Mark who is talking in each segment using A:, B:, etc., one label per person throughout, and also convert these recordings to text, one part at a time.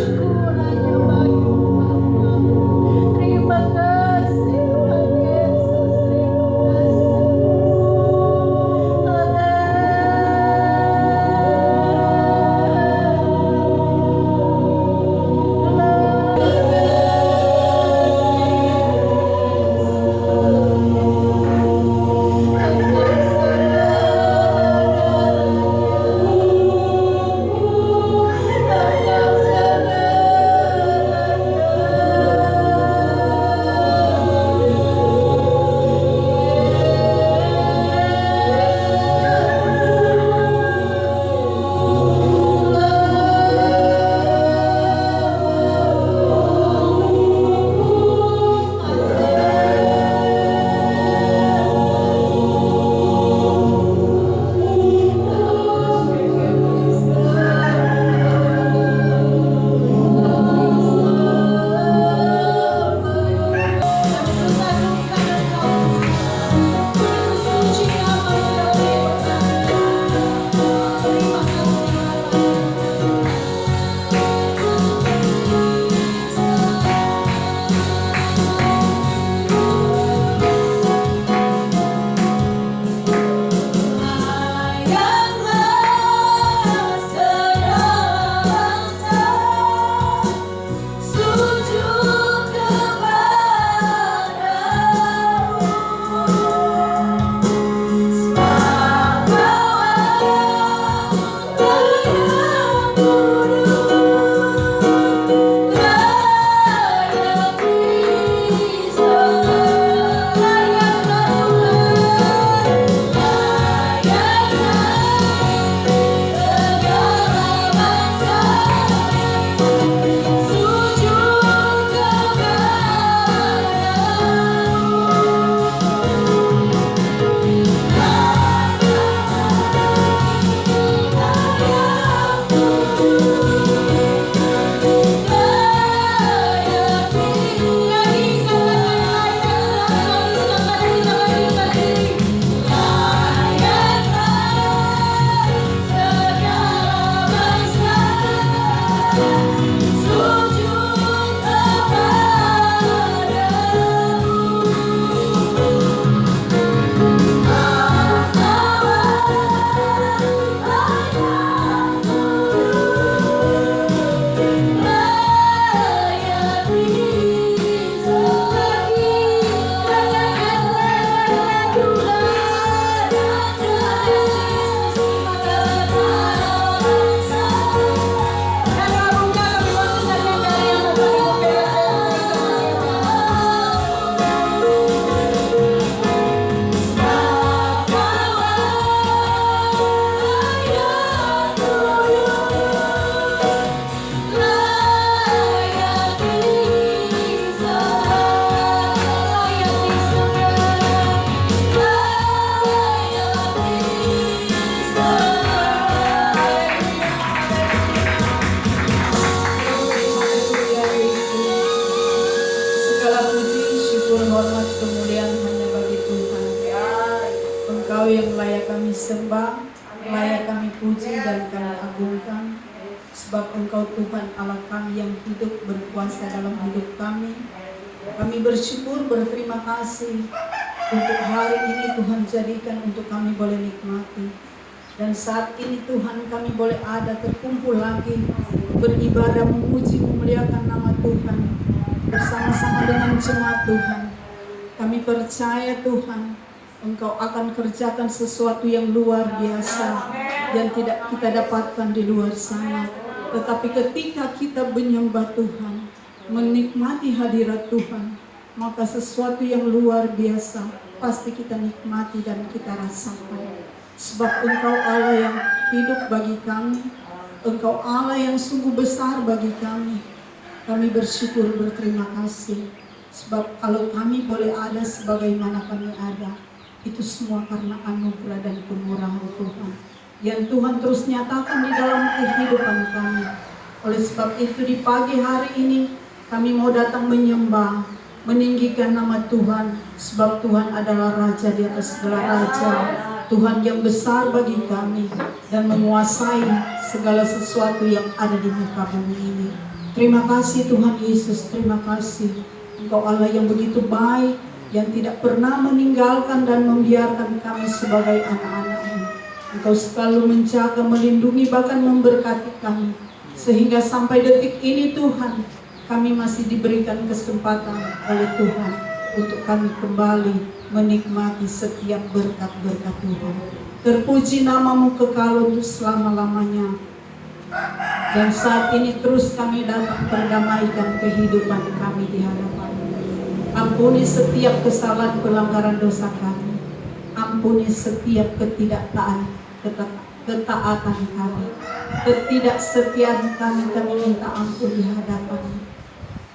A: bersyukur hanya bagi Bapa. Terima kasih Tuhan Yesus, terima sembah, layak kami puji dan kami agungkan, sebab Engkau Tuhan Allah kami yang hidup berkuasa dalam hidup kami. Kami bersyukur, berterima kasih untuk hari ini Tuhan jadikan untuk kami boleh nikmati. Dan saat ini Tuhan kami boleh ada terkumpul lagi beribadah, memuji, memuliakan nama Tuhan bersama-sama dengan jemaat Tuhan. Kami percaya Tuhan Engkau akan kerjakan sesuatu yang luar biasa yang tidak kita dapatkan di luar sana. Tetapi ketika kita menyembah Tuhan, menikmati hadirat Tuhan, maka sesuatu yang luar biasa pasti kita nikmati dan kita rasakan. Sebab Engkau Allah yang hidup bagi kami, Engkau Allah yang sungguh besar bagi kami. Kami bersyukur, berterima kasih. Sebab kalau kami boleh ada sebagaimana kami ada, itu semua karena anugerah dan kemurahan Tuhan yang Tuhan terus nyatakan di dalam kehidupan kami. Oleh sebab itu di pagi hari ini kami mau datang menyembah, meninggikan nama Tuhan, sebab Tuhan adalah Raja di atas segala raja, Tuhan yang besar bagi kami dan menguasai segala sesuatu yang ada di muka bumi ini. Terima kasih Tuhan Yesus, terima kasih. Engkau Allah yang begitu baik, yang tidak pernah meninggalkan dan membiarkan kami sebagai anak-anak-Mu. Engkau selalu menjaga, melindungi, bahkan memberkati kami. Sehingga sampai detik ini Tuhan, kami masih diberikan kesempatan oleh Tuhan untuk kami kembali menikmati setiap berkat-berkat Tuhan. Terpuji nama-Mu kekal untuk selama-lamanya. Dan saat ini terus kami datang perdamaikan kehidupan kami di hadapan-Mu. Ampuni setiap kesalahan pelanggaran dosa kami. Ampuni setiap ketaatan kami. Ketidaksetiaan kami minta ampun di hadapan-Mu.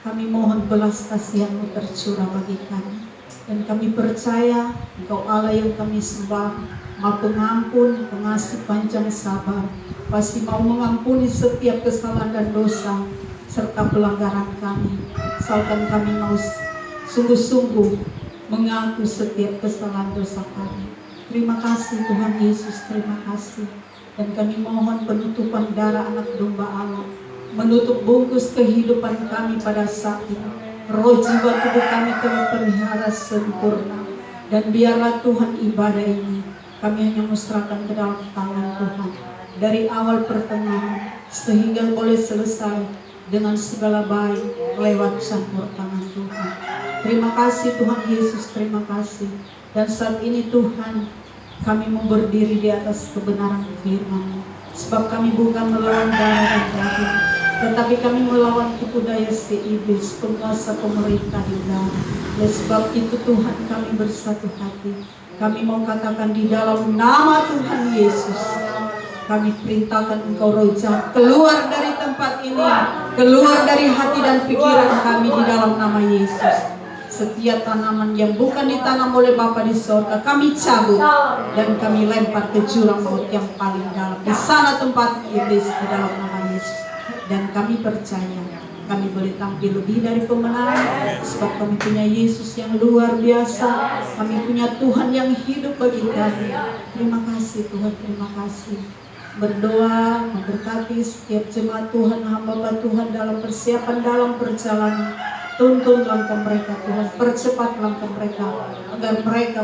A: Kami mohon belas kasihan-Mu tercurah bagi kami. Dan kami percaya Engkau Allah yang kami sembah, Maha Pengampun, Pengasih, Panjang Sabar, pasti mau mengampuni setiap kesalahan dan dosa serta pelanggaran kami. Asalkan kami mau sungguh-sungguh mengaku setiap kesalahan dosa kami. Terima kasih Tuhan Yesus, terima kasih. Dan kami mohon penutupan darah anak domba Allah menutup bungkus kehidupan kami pada saat ini. Roh jiwa tubuh kami terpelihara sempurna. Dan biarlah Tuhan ibadah ini kami hanya musrahkan ke dalam tangan Tuhan. Dari awal pertengahan sehingga boleh selesai dengan segala baik lewat campur tangan Tuhan. Terima kasih Tuhan Yesus, terima kasih. Dan saat ini Tuhan, kami mau berdiri di atas kebenaran firman-Mu. Sebab kami bukan melawan darah dan daging, tetapi kami melawan tipu daya si iblis, penguasa pemerintah di dalam. Oleh sebab itu Tuhan, kami bersatu hati. Kami mau katakan di dalam nama Tuhan Yesus, kami perintahkan Engkau roh jahat keluar dari tempat ini, keluar dari hati dan pikiran kami di dalam nama Yesus. Setiap tanaman yang bukan ditanam oleh Bapa di sorga, kami cabut dan kami lempar ke jurang maut yang paling dalam. Di sana tempat iblis di dalam nama Yesus. Dan kami percaya kami boleh tampil lebih dari pemenang, sebab kami punya Yesus yang luar biasa. Kami punya Tuhan yang hidup bagi kami. Terima kasih Tuhan, terima kasih. Berdoa, memberkati setiap jemaat Tuhan, hamba Tuhan dalam persiapan, dalam perjalanan. Tuntun langkah mereka Tuhan, percepat langkah mereka, agar mereka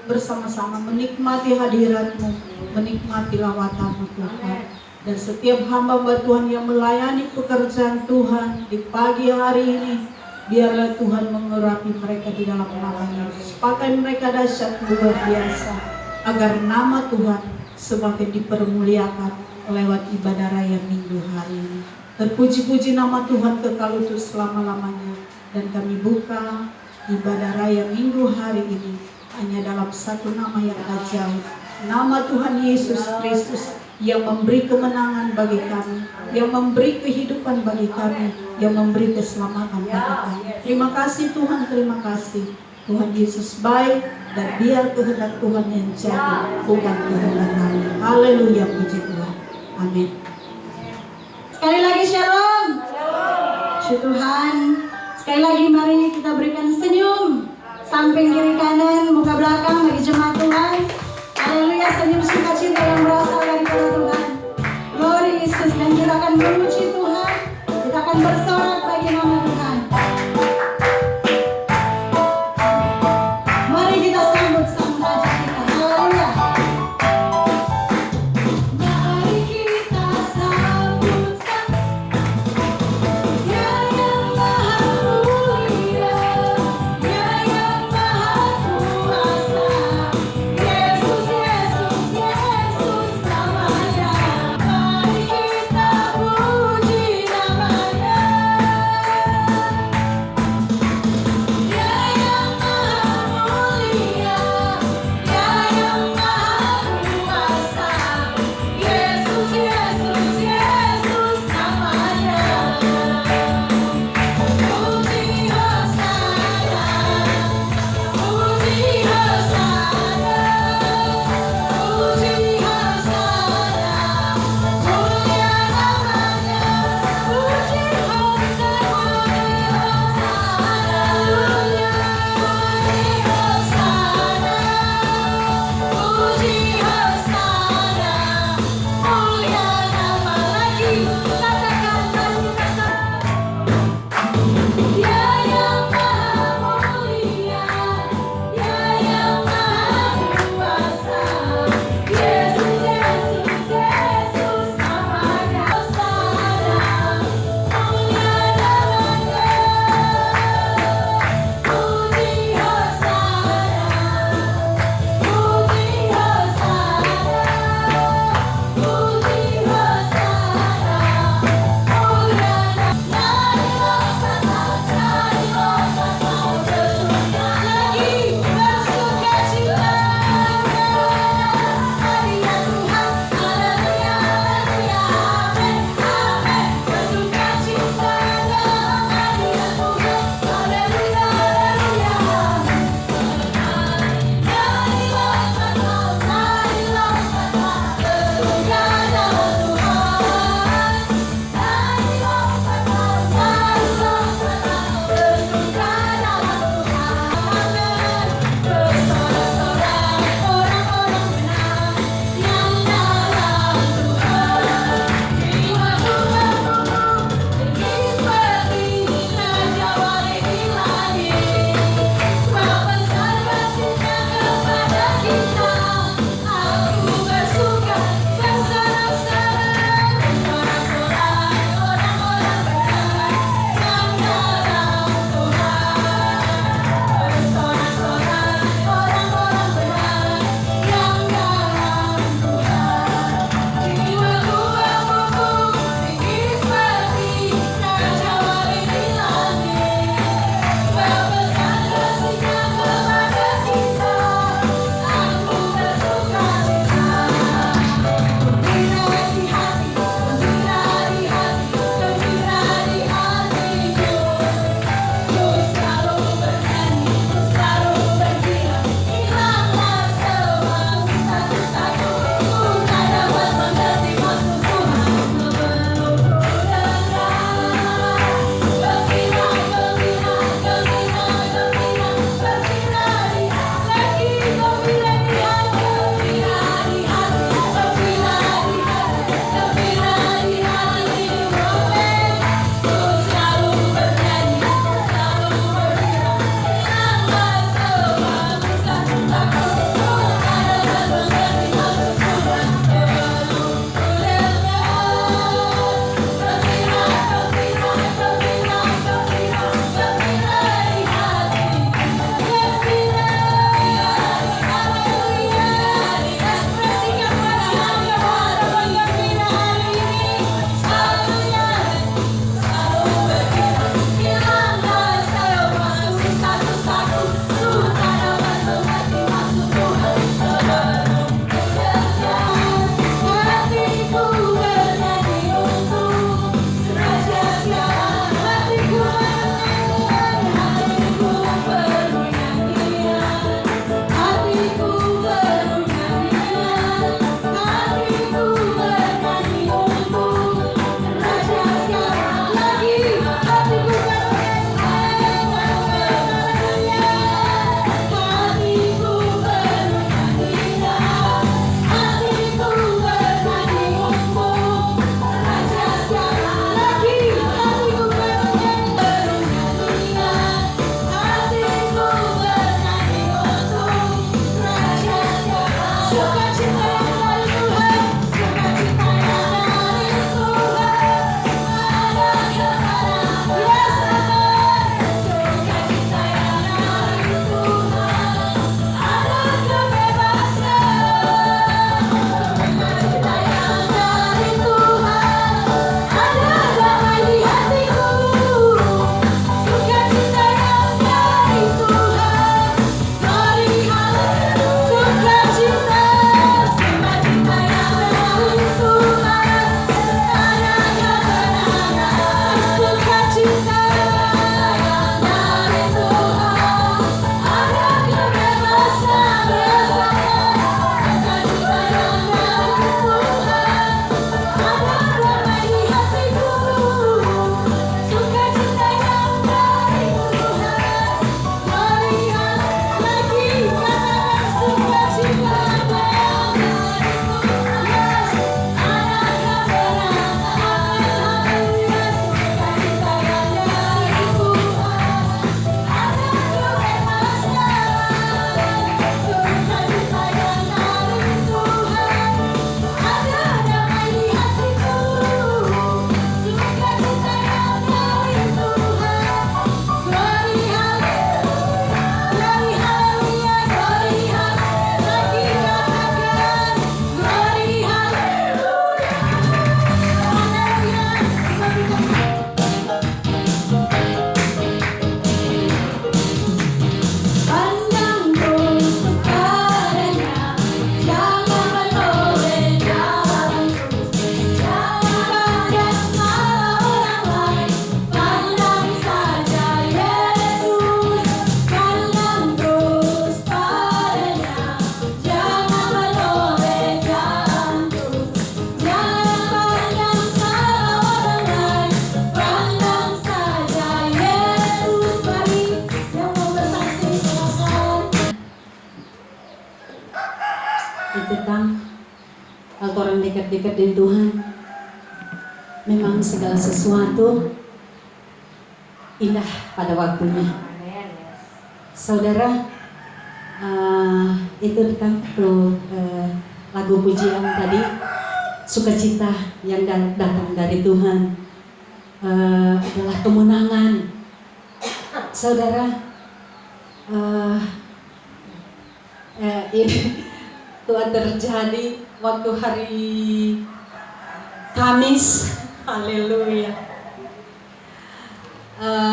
A: bersama-sama menikmati hadirat-Mu, menikmati lawatan-Mu Tuhan. Dan setiap hamba Tuhan yang melayani pekerjaan Tuhan di pagi hari ini, biarlah Tuhan mengurapi mereka di dalam nama Yesus. Pakai mereka dahsyat luar biasa, agar nama Tuhan semakin dipermuliakan lewat ibadah raya minggu hari ini. Terpuji-puji nama Tuhan kekal untuk selama-lamanya. Dan kami buka ibadah raya minggu hari ini hanya dalam satu nama yang tak jauh, nama Tuhan Yesus Kristus, yang memberi kemenangan bagi kami, yang memberi kehidupan bagi kami, yang memberi keselamatan bagi kami. Terima kasih Tuhan, terima kasih. Tuhan Yesus baik, dan biar kehendak Tuhan yang jadi, bukan kehendak kami. Haleluya, puji Tuhan. Amin.
B: Sekali lagi shalom. Puji Tuhan. Sekali lagi mari kita berikan senyum samping kiri kanan, muka belakang bagi jemaat Tuhan. Haleluya, senyum sukacita yang berasal daripada Tuhan. Glory Yesus. Dan kita akan memuji Tuhan, kita akan bersorak bagi nama Tuhan. Mari kita sambut sang Raja kita. Haleluya. Mari kita sambut sang Dia yang maha mulia, Dia yang maha kuasa. Yesus, Yesus, Yesus namanya. Mari kita puji namanya.
A: dekat-dekat dengan Tuhan, memang segala sesuatu indah pada waktunya. Saudara, itu kan lagu pujian tadi, sukacita yang datang dari Tuhan adalah kemenangan. Saudara, ini Tuhan terjadi waktu hari Kamis. Haleluya.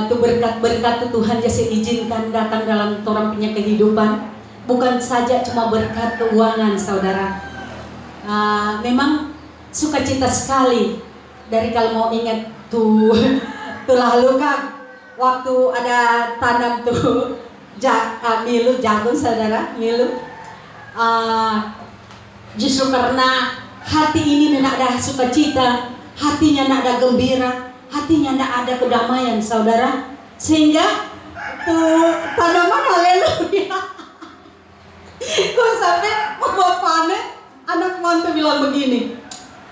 A: Itu berkat-berkat Tuhan Yesus izinkan datang dalam orang punya kehidupan. Bukan saja cuma berkat keuangan, saudara. Memang sukacita sekali. Dari kalau mau ingat tuh lalu kan waktu ada tanam tuh milu jagung, saudara, milu. Justru karena hati ini tidak ada sukacita, hatinya tidak ada gembira, hatinya tidak ada kedamaian, saudara, sehingga tanaman, haleluya. Kok sampai mau panen, anak mantu bilang begini,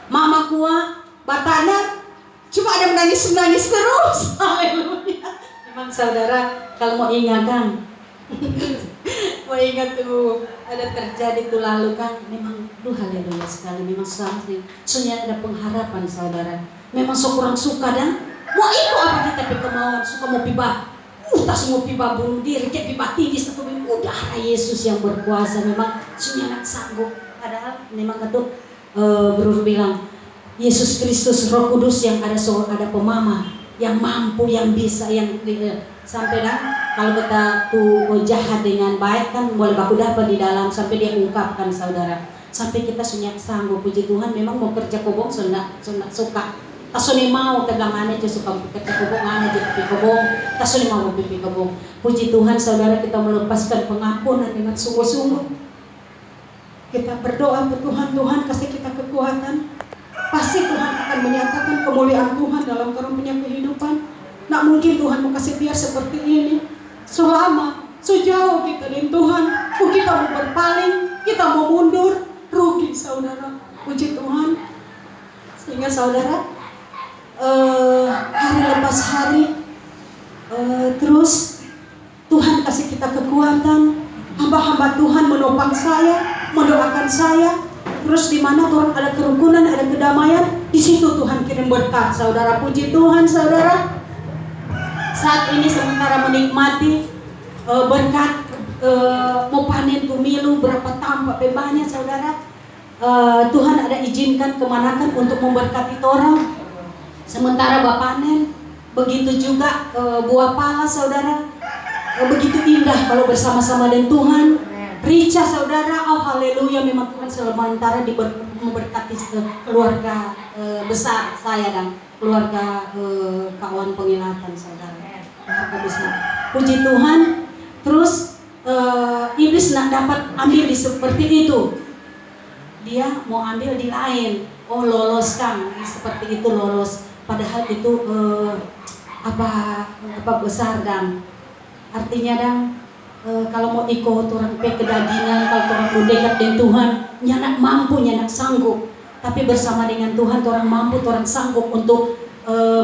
A: mama kuah batana cuma ada menangis terus. Haleluya. Memang saudara, kalau mau ingat kan, mau ingat tuh ada terjadi tuh lalu kan, memang haleluya sekali. Memang sebenarnya ada pengharapan, saudara. Memang sekurang suka dan mau ikut apa kita kemauan, suka mau piba tak semua piba bunuh diri, kayak piba tinggi satu udah Yesus yang berkuasa. Memang sebenarnya sanggup. Padahal memang itu Bro bilang Yesus Kristus Roh Kudus yang ada pemama yang mampu, yang bisa, yang sampai dah kalau kita tuh jahat dengan baik kan boleh baku dapat di dalam sampai dia ungkapkan, saudara. Sampai kita sunyak sanggup, puji Tuhan. Memang mau kerja kobong sudah suka. Tasuni mau tegangannya aja suka kerja kobong aja pipi kobong. Tasuni mau pipi kobong. Puji Tuhan, saudara, kita melepaskan pengampunan dengan sungguh-sungguh. Kita berdoa ke Tuhan, Tuhan kasih kita kekuatan. Pasti Tuhan akan menyatakan kemuliaan Tuhan dalam orang punya kehidupan. Nak mungkin Tuhan mau kasih biar seperti ini. Selama sejauh kita dengan Tuhan, kita mau berpaling, kita mau mundur, rugi, saudara. Puji Tuhan. Sehingga saudara, hari lepas hari, terus Tuhan kasih kita kekuatan. Hamba-hamba Tuhan menopang saya, mendoakan saya. Terus di mana Tuhan ada kerukunan, ada kedamaian, di situ Tuhan kirim berkat, saudara. Puji Tuhan, saudara. Saat ini sementara menikmati berkat mau panen tumilu berapa tampak banyak, saudara. Tuhan ada izinkan kemanakan untuk memberkati orang. Sementara panen, begitu juga buah pala, saudara. Begitu indah kalau bersama-sama dengan Tuhan. Rica, saudara, oh haleluya. Memang Tuhan sementara memberkati keluarga besar saya dan keluarga kawan pengilhatan, saudara. Keluarga besar. Puji Tuhan. Terus iblis nak dapat ambil di seperti itu. Dia mau ambil di lain. Oh lolos kan, seperti itu lolos. Padahal itu apa besar dan artinya dan kalau mau ikut orang kedagingan, kalau orang mau dekat dengan Tuhan, nyanak mampu, nyanak sanggup. Tapi bersama dengan Tuhan, orang mampu, orang sanggup untuk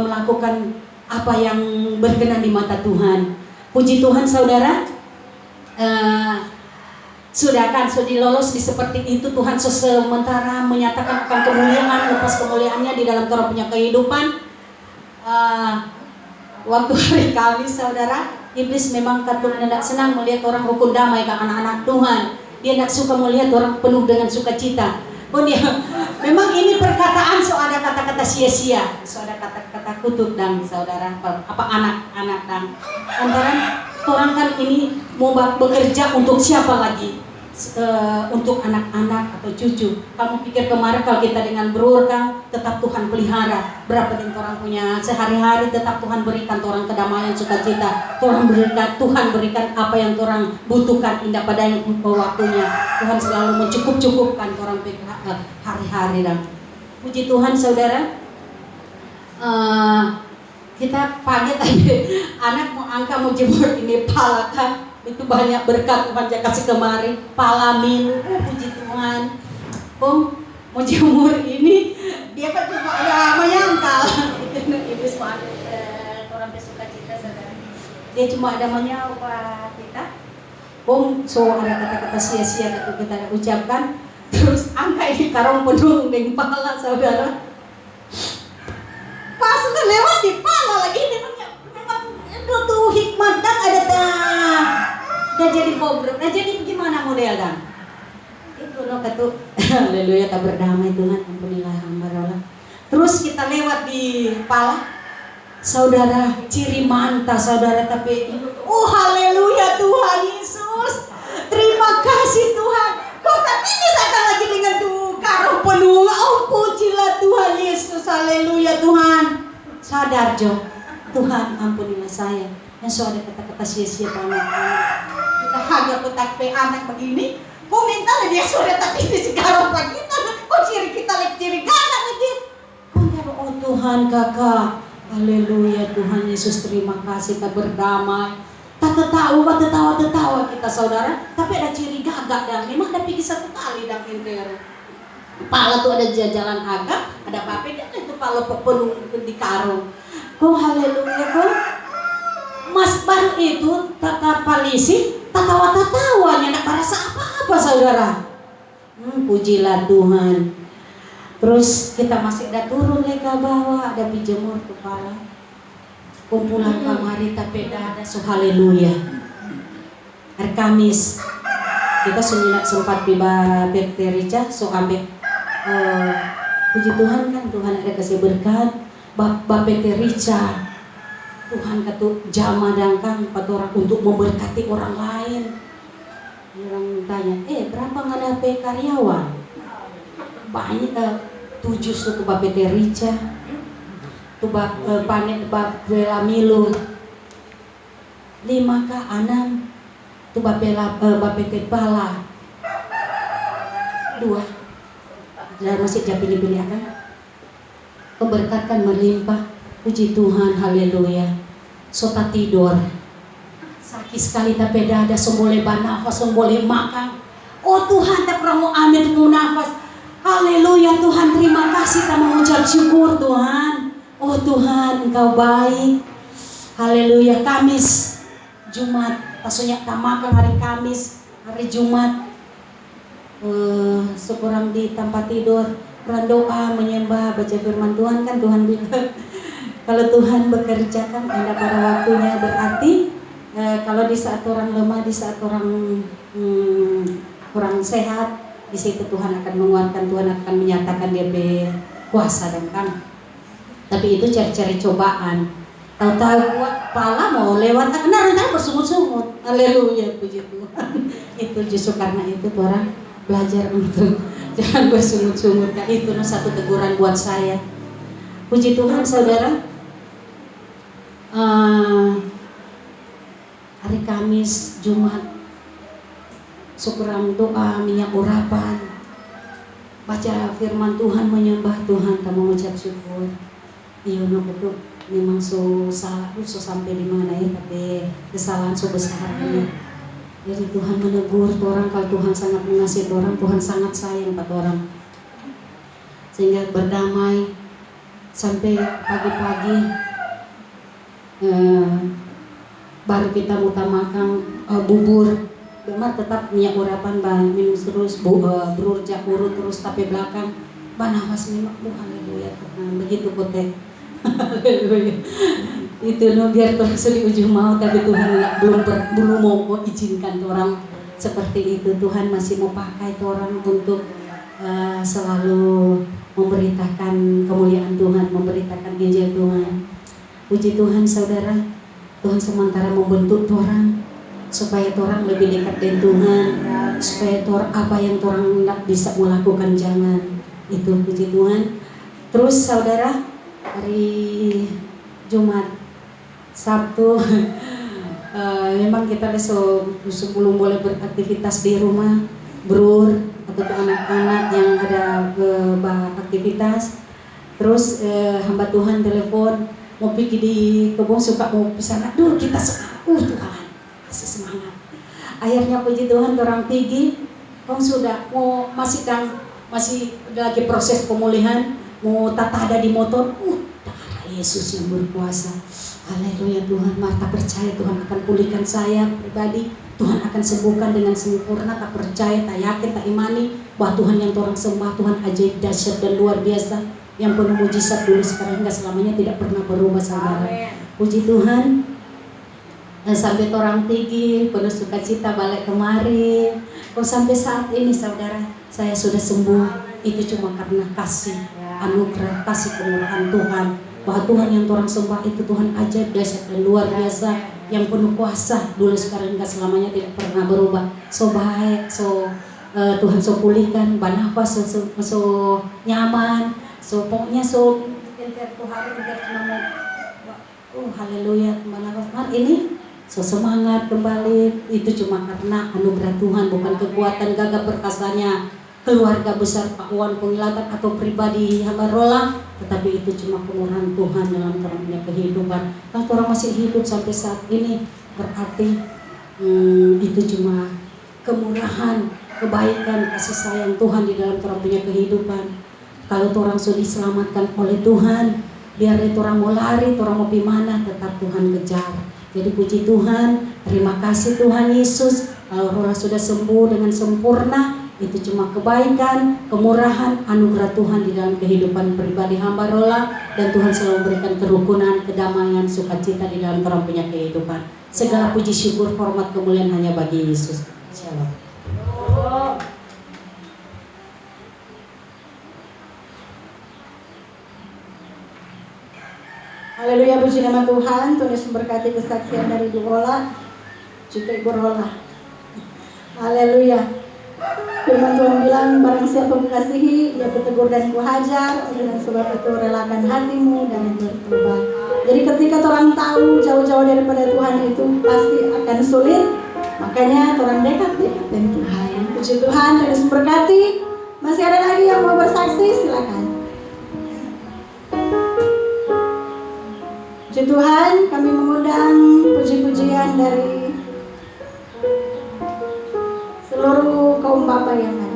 A: melakukan apa yang berkenan di mata Tuhan. Puji Tuhan, saudara. Sudah lolos di seperti itu. Tuhan sementara menyatakan akan kemuliaan, lepas kemuliaannya di dalam orang punya kehidupan. Waktu hari Kamis, saudara, iblis memang tidak senang melihat orang rukun damai ke anak-anak Tuhan. Dia tidak suka melihat orang penuh dengan sukacita. Oh dia, memang ini perkataan ada kata-kata sia-sia, ada kata-kata kutuk dan saudara apa anak-anak dan antara orang kan ini mau bekerja untuk siapa lagi? Untuk anak-anak atau cucu. Kamu pikir kemarin kalau kita dengan berur kan tetap Tuhan pelihara. Berapa yang orang punya sehari-hari tetap Tuhan berikan orang kedamaian, sukacita. Tuhan berikan apa yang orang butuhkan indah pada yang waktunya. Tuhan selalu mencukup-cukupkan orang hari-hari dan puji Tuhan, saudara. Kita pagi tadi anak mau angka mau jemur ini pala kan. Itu banyak berkat Tuhan kasih kemari, palamin, puji Tuhan.
B: mau jemur ini dia kan cuma ya menyangkal itu semua orang bersuka cita saudara. Dia cuma ada menyapa kita. So ada kata-kata sia-sia kita ucapkan, terus angka ini karung penuh dengan pala saudara. Pas udah lewat di pala lagi ini memang itu tuh hikmat dan ada dan jadi bobrok. Nah jadi gimana model dan? Itu no kata haleluya tak berdamai Tuhan, ampunilah hamba Allah. Terus kita lewat di pala saudara, ciri manta saudara, tapi oh haleluya Tuhan Yesus, terima kasih Tuhan. Kok tapi ini akan lagi dengan tuh karung penuh. Oh pujilah Tuhan Yesus, haleluya Tuhan. Sadar Jo, Tuhan ampunilah saya yang ada kata-kata sia-sia banget. Kita hanya petak pe anak begini, kok minta dia sudah tapi ini sekarang pagi kita, kok ciri kita lagi ciri gana lagi. Kok oh Tuhan kakak, haleluya Tuhan Yesus, terima kasih kita berdamai. Tak tertawa kita saudara, tapi ada ciri gagak dan memang ada pikir satu kali dan entero. Kepala tuh ada jalan agak, ada bape dan itu kepala penuh di karung. Kok haleluya kok. Mas baru itu tata polisi, tatawa-tatawanya tak merasa apa-apa saudara. Pujilah Tuhan. Terus kita masih ada turun ke bawah, ada pijemur kepala. Kumpulan kamari tapi ada so haleluya. Hari Kamis kita sempat tiba Peterica so ambil puji Tuhan kan, Tuhan ada kasih berkat Bapak Peterica. Tuhan kata jamadangkan empat orang untuk memberkati orang lain. Orang tanya, berapa ngadape karyawan? Banyak 7 suku Bapak Peterica. Tu panen bela milu 5 kah 6 tu bapela pala 2 dan masih dia pilih-pilih akan keberkatan melimpah. Puji Tuhan, haleluya. Sota tidur sakit sekali tapi ada boleh bernafas, boleh makan. Oh Tuhan tak pernah mau ambil mau nafas. Haleluya Tuhan, terima kasih kita mengucap syukur Tuhan. Oh Tuhan, Engkau baik. Haleluya. Kamis, Jumat, maksudnya kita makan hari Kamis, hari Jumat. Sekurang di tempat tidur, berdoa, menyembah, baca firman Tuhan kan Tuhan bilang. Kalau Tuhan bekerja kan ada pada waktunya, berarti kalau di saat orang lemah, di saat orang kurang sehat, di situ Tuhan akan menguatkan, Tuhan akan menyatakan dia berkuasa dan kan. Tapi itu cari-cari cobaan. Tahu-tahu kuat pala mau lewat benar bersungut-sungut. Haleluya, puji Tuhan. Itu justru karena itu orang belajar untuk jangan bersungut-sungut. Nah, itu satu teguran buat saya. Puji Tuhan saudara. Hari Kamis, Jumat, syukuran doa, minyak urapan, baca firman Tuhan, menyembah Tuhan, kita mengucap syukur. Iya, betul. Memang salah, sampai di mana ya, tapi kesalahan besar ini. Jadi Tuhan menegur orang, kalau Tuhan sangat mengasihi orang, Tuhan sangat sayang pada orang. Sehingga berdamai sampai pagi-pagi. Baru kita utamakan bubur, memang tetap minyak urapan, minum terus, berurjak urut terus, tapi belakang nafas memang, haleluya Tuhan, begitu kotek. Haleluya. Itu biar terus di ujung mau, tapi Tuhan belum mau izinkan orang seperti itu. Tuhan masih mau pakai orang untuk selalu memberitakan kemuliaan Tuhan, memberitakan Injil Tuhan. Puji Tuhan saudara, Tuhan sementara membentuk orang supaya orang lebih dekat dengan Tuhan, supaya apa yang orang tidak bisa melakukan jangan. Itu puji Tuhan. Terus saudara, hari Jumat, Sabtu memang kita sebelum boleh beraktivitas di rumah, brur atau anak-anak yang ada aktivitas. Terus hamba Tuhan telepon mau pergi di kebun, suka mau pisah, aduh kita semangat, Tuhan kasih semangat. Akhirnya puji Tuhan orang pergi, kong sudah mau masih
A: masih lagi proses pemulihan, mau ada di motor, darah Yesus yang berkuasa. Haleluya Tuhan, Marta percaya Tuhan akan pulihkan saya pribadi, Tuhan akan sembuhkan dengan sempurna. Tak percaya, tak yakin, tak imani bahwa Tuhan yang orang sembah, Tuhan ajaib, dahsyat dan luar biasa, yang penuh mujizat dulu sekarang hingga selamanya, tidak pernah berubah saudara. Puji Tuhan. Sampai orang tinggi penuh sukacita balik kemari. Kok sampai saat ini saudara saya sudah sembuh, itu cuma karena kasih anugerah, kasih kemurahan Tuhan. Bahwa Tuhan yang orang sembah itu Tuhan ajaib, dahsyat dan luar biasa, yang penuh kuasa dulu sekarang hingga selamanya, tidak pernah berubah. So baik, Tuhan so pulihkan, banafas so nyaman, so pokoknya so enter Tuhan cuma mau haleluya banafas ini. So semangat kembali, itu cuma karena anugerah Tuhan, bukan kekuatan gagah perkasanya keluarga besar Pak Wan Pengilatan atau pribadi hamba Rola, tetapi itu cuma kemurahan Tuhan dalam terangnya kehidupan. Kalau orang masih hidup sampai saat ini, berarti itu cuma kemurahan, kebaikan, kasih sayang Tuhan di dalam terangnya kehidupan. Kalau orang sudah diselamatkan oleh Tuhan, biar itu orang mau lari, orang mau gimana, tetap Tuhan kejar. Jadi puji Tuhan, terima kasih Tuhan Yesus. Kalau Rola sudah sembuh dengan sempurna, itu cuma kebaikan, kemurahan, anugerah Tuhan di dalam kehidupan pribadi hamba Rola. Dan Tuhan selalu memberikan kerukunan, kedamaian, sukacita di dalam orang punya kehidupan. Segala puji syukur, hormat, kemuliaan hanya bagi Yesus. Shalom.
B: Haleluya, puji nama Tuhan. Tuhan Yesus memberkati kesaksian dari Ibu Rola, juga Ibu Rola. Haleluya. Firman Tuhan bilang, barang siapa mengasihi, ia kutegur dan kuhajar, dengan sebab itu relakan hatimu dan bertobat. Jadi ketika orang tahu jauh-jauh daripada Tuhan itu pasti akan sulit, makanya orang dekat dengan Tuhan. Puji Tuhan, Tuhan Yesus memberkati. Masih ada lagi yang mau bersaksi, silakan. Puji Tuhan, kami mengundang puji-pujian dari seluruh kaum Bapak yang ada.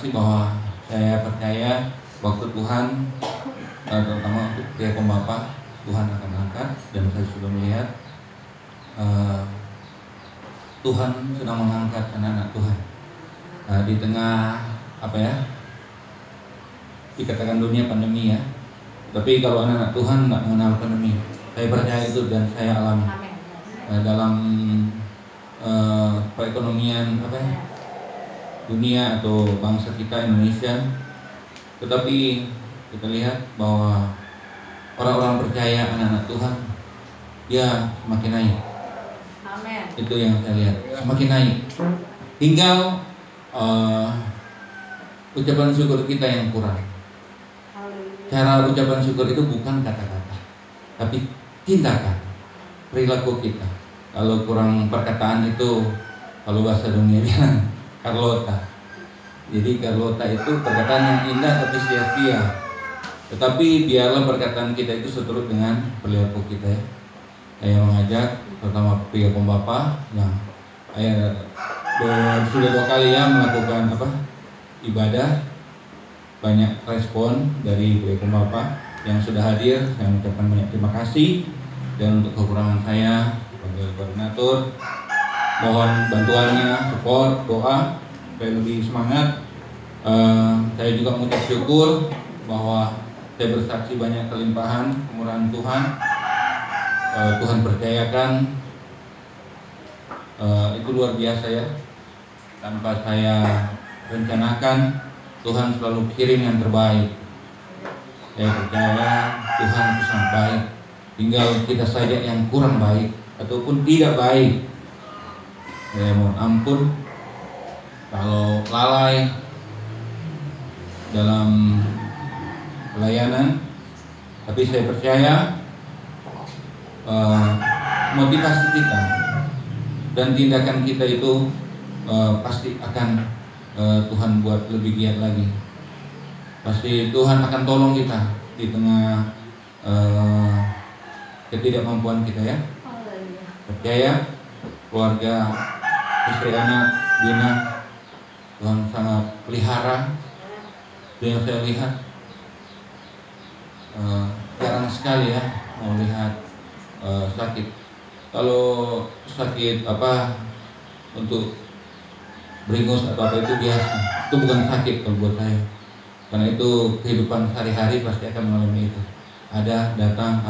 C: bersaksi bahwa saya percaya waktu Tuhan, terutama untuk pria pembapa, Tuhan akan angkat, dan saya sudah melihat Tuhan sedang mengangkat anak-anak Tuhan di tengah dikatakan dunia pandemi ya. Tapi kalau anak-anak Tuhan nggak mengenal pandemi, saya percaya itu dan saya alami dalam perekonomian dunia atau bangsa kita Indonesia. Tetapi kita lihat bahwa orang-orang percaya, anak-anak Tuhan, dia semakin naik.
B: Amin.
C: Itu yang saya lihat, semakin naik. Tinggal ucapan syukur kita yang kurang. Cara ucapan syukur itu bukan kata-kata, tapi tindakan, perilaku kita. Kalau kurang perkataan itu, kalau bahasa dunia bilang Carlota. Jadi Carlota itu perkataan yang indah tapi sia-sia. Tetapi biarlah perkataan kita itu seturut dengan perilaku kita ya. Saya mengajak pertama pria pembapa yang sudah 2 kali ya melakukan ibadah. Banyak respon dari pria pembapa yang sudah hadir. Saya mengucapkan banyak terima kasih. Dan untuk kekurangan saya sebagai koordinator, mohon bantuannya, support, doa supaya lebih semangat. Saya juga mengucap syukur bahwa saya bersaksi banyak kelimpahan kemurahan Tuhan. Tuhan percayakan, itu luar biasa ya. Tanpa saya rencanakan, Tuhan selalu kirim yang terbaik. Saya percaya Tuhan itu sangat baik. Tinggal kita saja yang kurang baik ataupun tidak baik. Saya mohon ampun kalau lalai dalam pelayanan. Tapi saya percaya motivasi kita dan tindakan kita itu pasti akan Tuhan buat lebih giat lagi. Pasti Tuhan akan tolong kita di tengah ketidakmampuan kita ya. Percaya keluarga, istri, anak, Dina, Tuhan sangat pelihara. Itu yang saya lihat. Jarang sekali ya melihat sakit. Kalau sakit untuk beringus atau itu biasa, itu bukan sakit kalau buat saya, karena itu kehidupan sehari-hari pasti akan mengalami itu. Ada datang,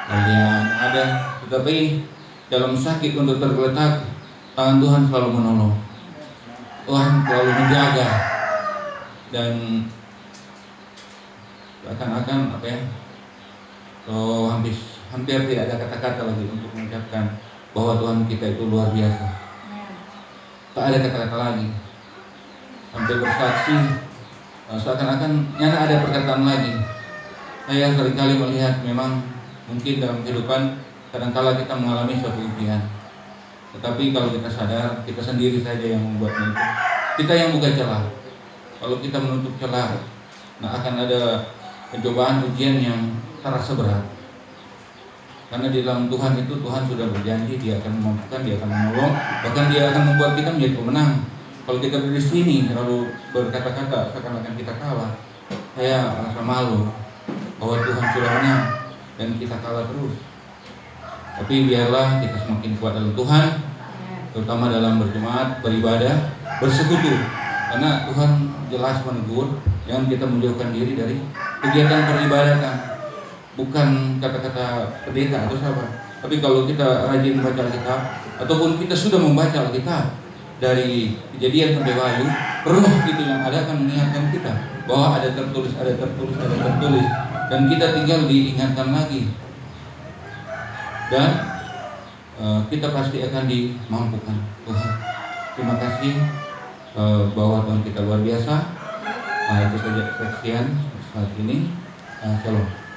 C: kalian ada, tetapi dalam sakit untuk tergeletak, tangan Tuhan selalu menolong, Tuhan selalu menjaga, dan akan hampir tidak ada kata-kata lagi untuk mengucapkan bahwa Tuhan kita itu luar biasa. Tak ada kata-kata lagi. Sampai bersaksi seakan-akan nyata ada perkataan lagi. Saya seringkali melihat memang mungkin dalam kehidupan kadangkala kita mengalami suatu ujian. Tetapi kalau kita sadar, kita sendiri saja yang membuatnya itu. Kita yang buka celah. Kalau kita menutup celah, akan ada pencobaan ujian yang terasa berat. Karena di dalam Tuhan itu, Tuhan sudah berjanji Dia akan memampukan, Dia akan menolong, bahkan Dia akan membuat kita menjadi pemenang. Kalau kita di sini lalu berkata-kata seakan-akan kita kalah, saya merasa malu bahwa Tuhan sudah menang dan kita kalah terus. Tapi biarlah kita semakin kuat dalam Tuhan, terutama dalam berjemaat, beribadah, bersekutu. Karena Tuhan jelas menegur, jangan kita menjauhkan diri dari kegiatan peribadatan. Bukan kata-kata pendeta atau sahabat, tapi kalau kita rajin membaca Alkitab, ataupun kita sudah membaca Alkitab dari Kejadian sampai Wahyu, roh itu yang ada akan mengingatkan kita bahwa ada tertulis, dan kita tinggal diingatkan lagi, dan kita pasti akan dimampukan Tuhan. Terima kasih bahwa Tuhan kita luar biasa. Itu saja kesaksian saat ini. Shalom.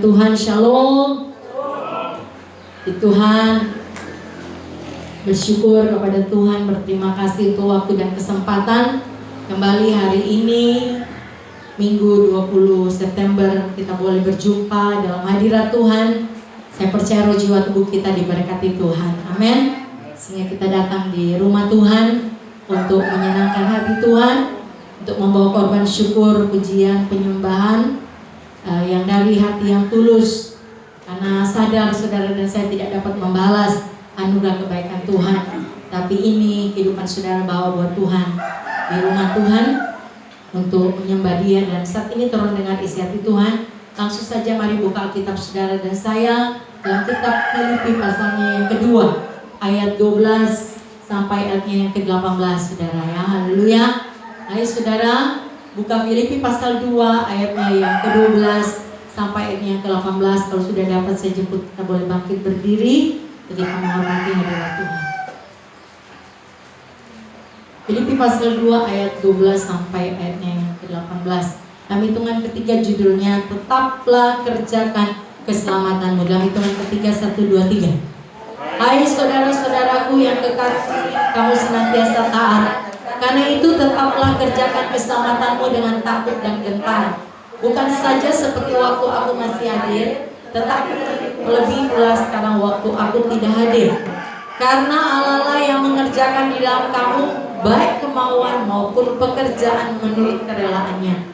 B: Tuhan, shalom. Di Tuhan, bersyukur kepada Tuhan, berterima kasih untuk waktu dan kesempatan. Kembali hari ini, Minggu 20 September, kita boleh berjumpa dalam hadirat Tuhan. Saya percaya roh jiwa tubuh kita diberkati Tuhan, amin. Sehingga kita datang di rumah Tuhan untuk menyenangkan hati Tuhan, untuk membawa korban syukur, pujian, penyembahan yang dari hati yang tulus, karena sadar saudara dan saya tidak dapat membalas anugerah kebaikan Tuhan, tapi ini kehidupan saudara bawa buat Tuhan di rumah Tuhan untuk menyembah Dia. Dan saat ini turun dengan isi hati Tuhan. Langsung saja mari buka Alkitab saudara dan saya dalam kitab Filipi pasalnya yang kedua, ayat 12 sampai ayatnya yang ke-18 saudara ya. Haleluya. Ayo saudara, buka Filipi pasal 2 ayatnya yang ke-12 sampai ayatnya yang ke-18. Kalau sudah dapat saya jemput, kita boleh bangkit berdiri ketika menghormati hadirat Tuhan. Filipi pasal 2 ayat 12 sampai ayatnya yang ke-18. Dalam hitungan ketiga judulnya, tetaplah kerjakan keselamatanmu. Dalam hitungan ketiga, 1, 2, 3. Hai saudara-saudaraku yang kekasih, kamu senantiasa taat. Karena itu tetaplah kerjakan keselamatanmu dengan takut dan gentar. Bukan saja seperti waktu aku masih hadir, tetapi lebih pula sekarang waktu aku tidak hadir. Karena Allah yang mengerjakan di dalam kamu baik kemauan maupun pekerjaan menurut kerelaannya.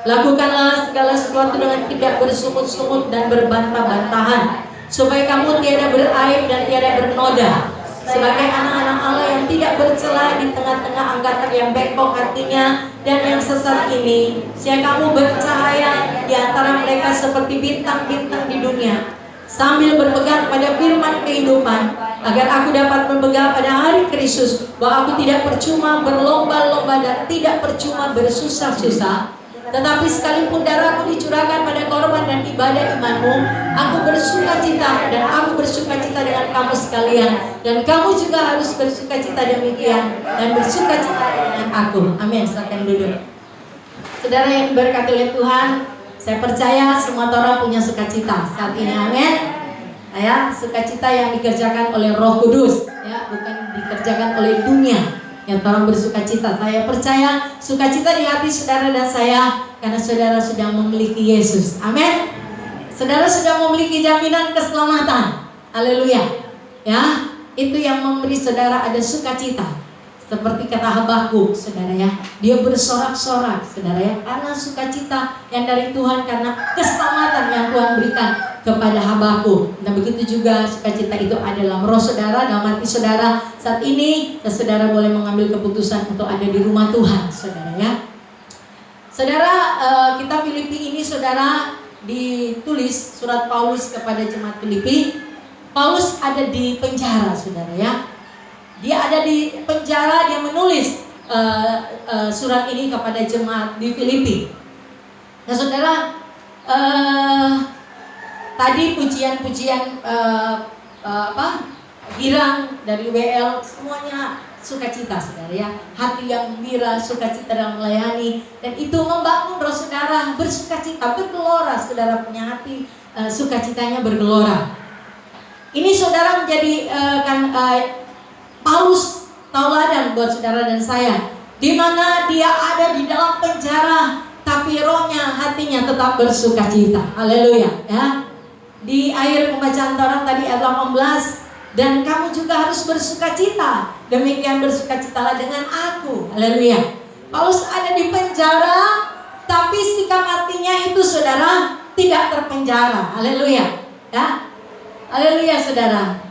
B: Lakukanlah segala sesuatu dengan tidak bersungut-sungut dan berbantah-bantahan, supaya kamu tiada beraib dan tiada bernoda, sebagai anak-anak Allah yang tidak bercela di tengah-tengah angkatan yang bengkok hatinya dan yang sesat ini. Sehingga kamu bercahaya di antara mereka seperti bintang-bintang di dunia, sambil berpegang pada firman kehidupan, agar aku dapat berpegang pada hari Kristus, bahwa aku tidak percuma berlomba-lomba dan tidak percuma bersusah-susah. Tetapi sekalipun darahku dicurahkan pada korban dan ibadah imanmu, aku bersukacita, dan aku bersukacita dengan kamu sekalian, dan kamu juga harus bersukacita demikian dan bersukacita dengan aku. Amin. Silakan duduk. Saudara yang diberkati oleh Tuhan, saya percaya semua orang punya sukacita saat ini. Amin. Ya, sukacita yang dikerjakan oleh Roh Kudus, ya, bukan dikerjakan oleh dunia. Yang orang bersukacita, saya percaya sukacita di hati saudara dan saya, karena saudara sudah memiliki Yesus. Amin. Saudara sudah memiliki jaminan keselamatan. Haleluya. Ya, itu yang memberi saudara ada sukacita. Seperti kata Habakuk, saudara ya, dia bersorak-sorak, saudara ya, karena sukacita yang dari Tuhan, karena keselamatan yang Tuhan berikan kepada Habakuk. Dan begitu juga sukacita itu ada dalam roh saudara, dalam hati saudara. Saat ini saudara boleh mengambil keputusan untuk ada di rumah Tuhan, saudara ya. Saudara, kitab Filipi ini saudara ditulis surat Paulus kepada jemaat Filipi. Paulus ada di penjara, saudara ya. Dia ada di penjara, dia menulis surat ini kepada jemaat di Filipi. Nah saudara, tadi pujian-pujian girang dari WL, semuanya sukacita saudara ya. Hati yang gembira, sukacita dalam melayani, dan itu membangun roh saudara bersukacita, bergelora. Saudara punya hati sukacitanya bergelora. Ini saudara menjadi Paulus tauladan buat saudara dan saya, di mana dia ada di dalam penjara, tapi rohnya, hatinya tetap bersukacita. Haleluya ya. Di akhir pembacaan Taurat tadi ayat 18, dan kamu juga harus bersukacita, demikian bersukacitalah dengan aku. Haleluya. Paulus ada di penjara, tapi sikap hatinya itu saudara tidak terpenjara. Haleluya ya. Haleluya saudara.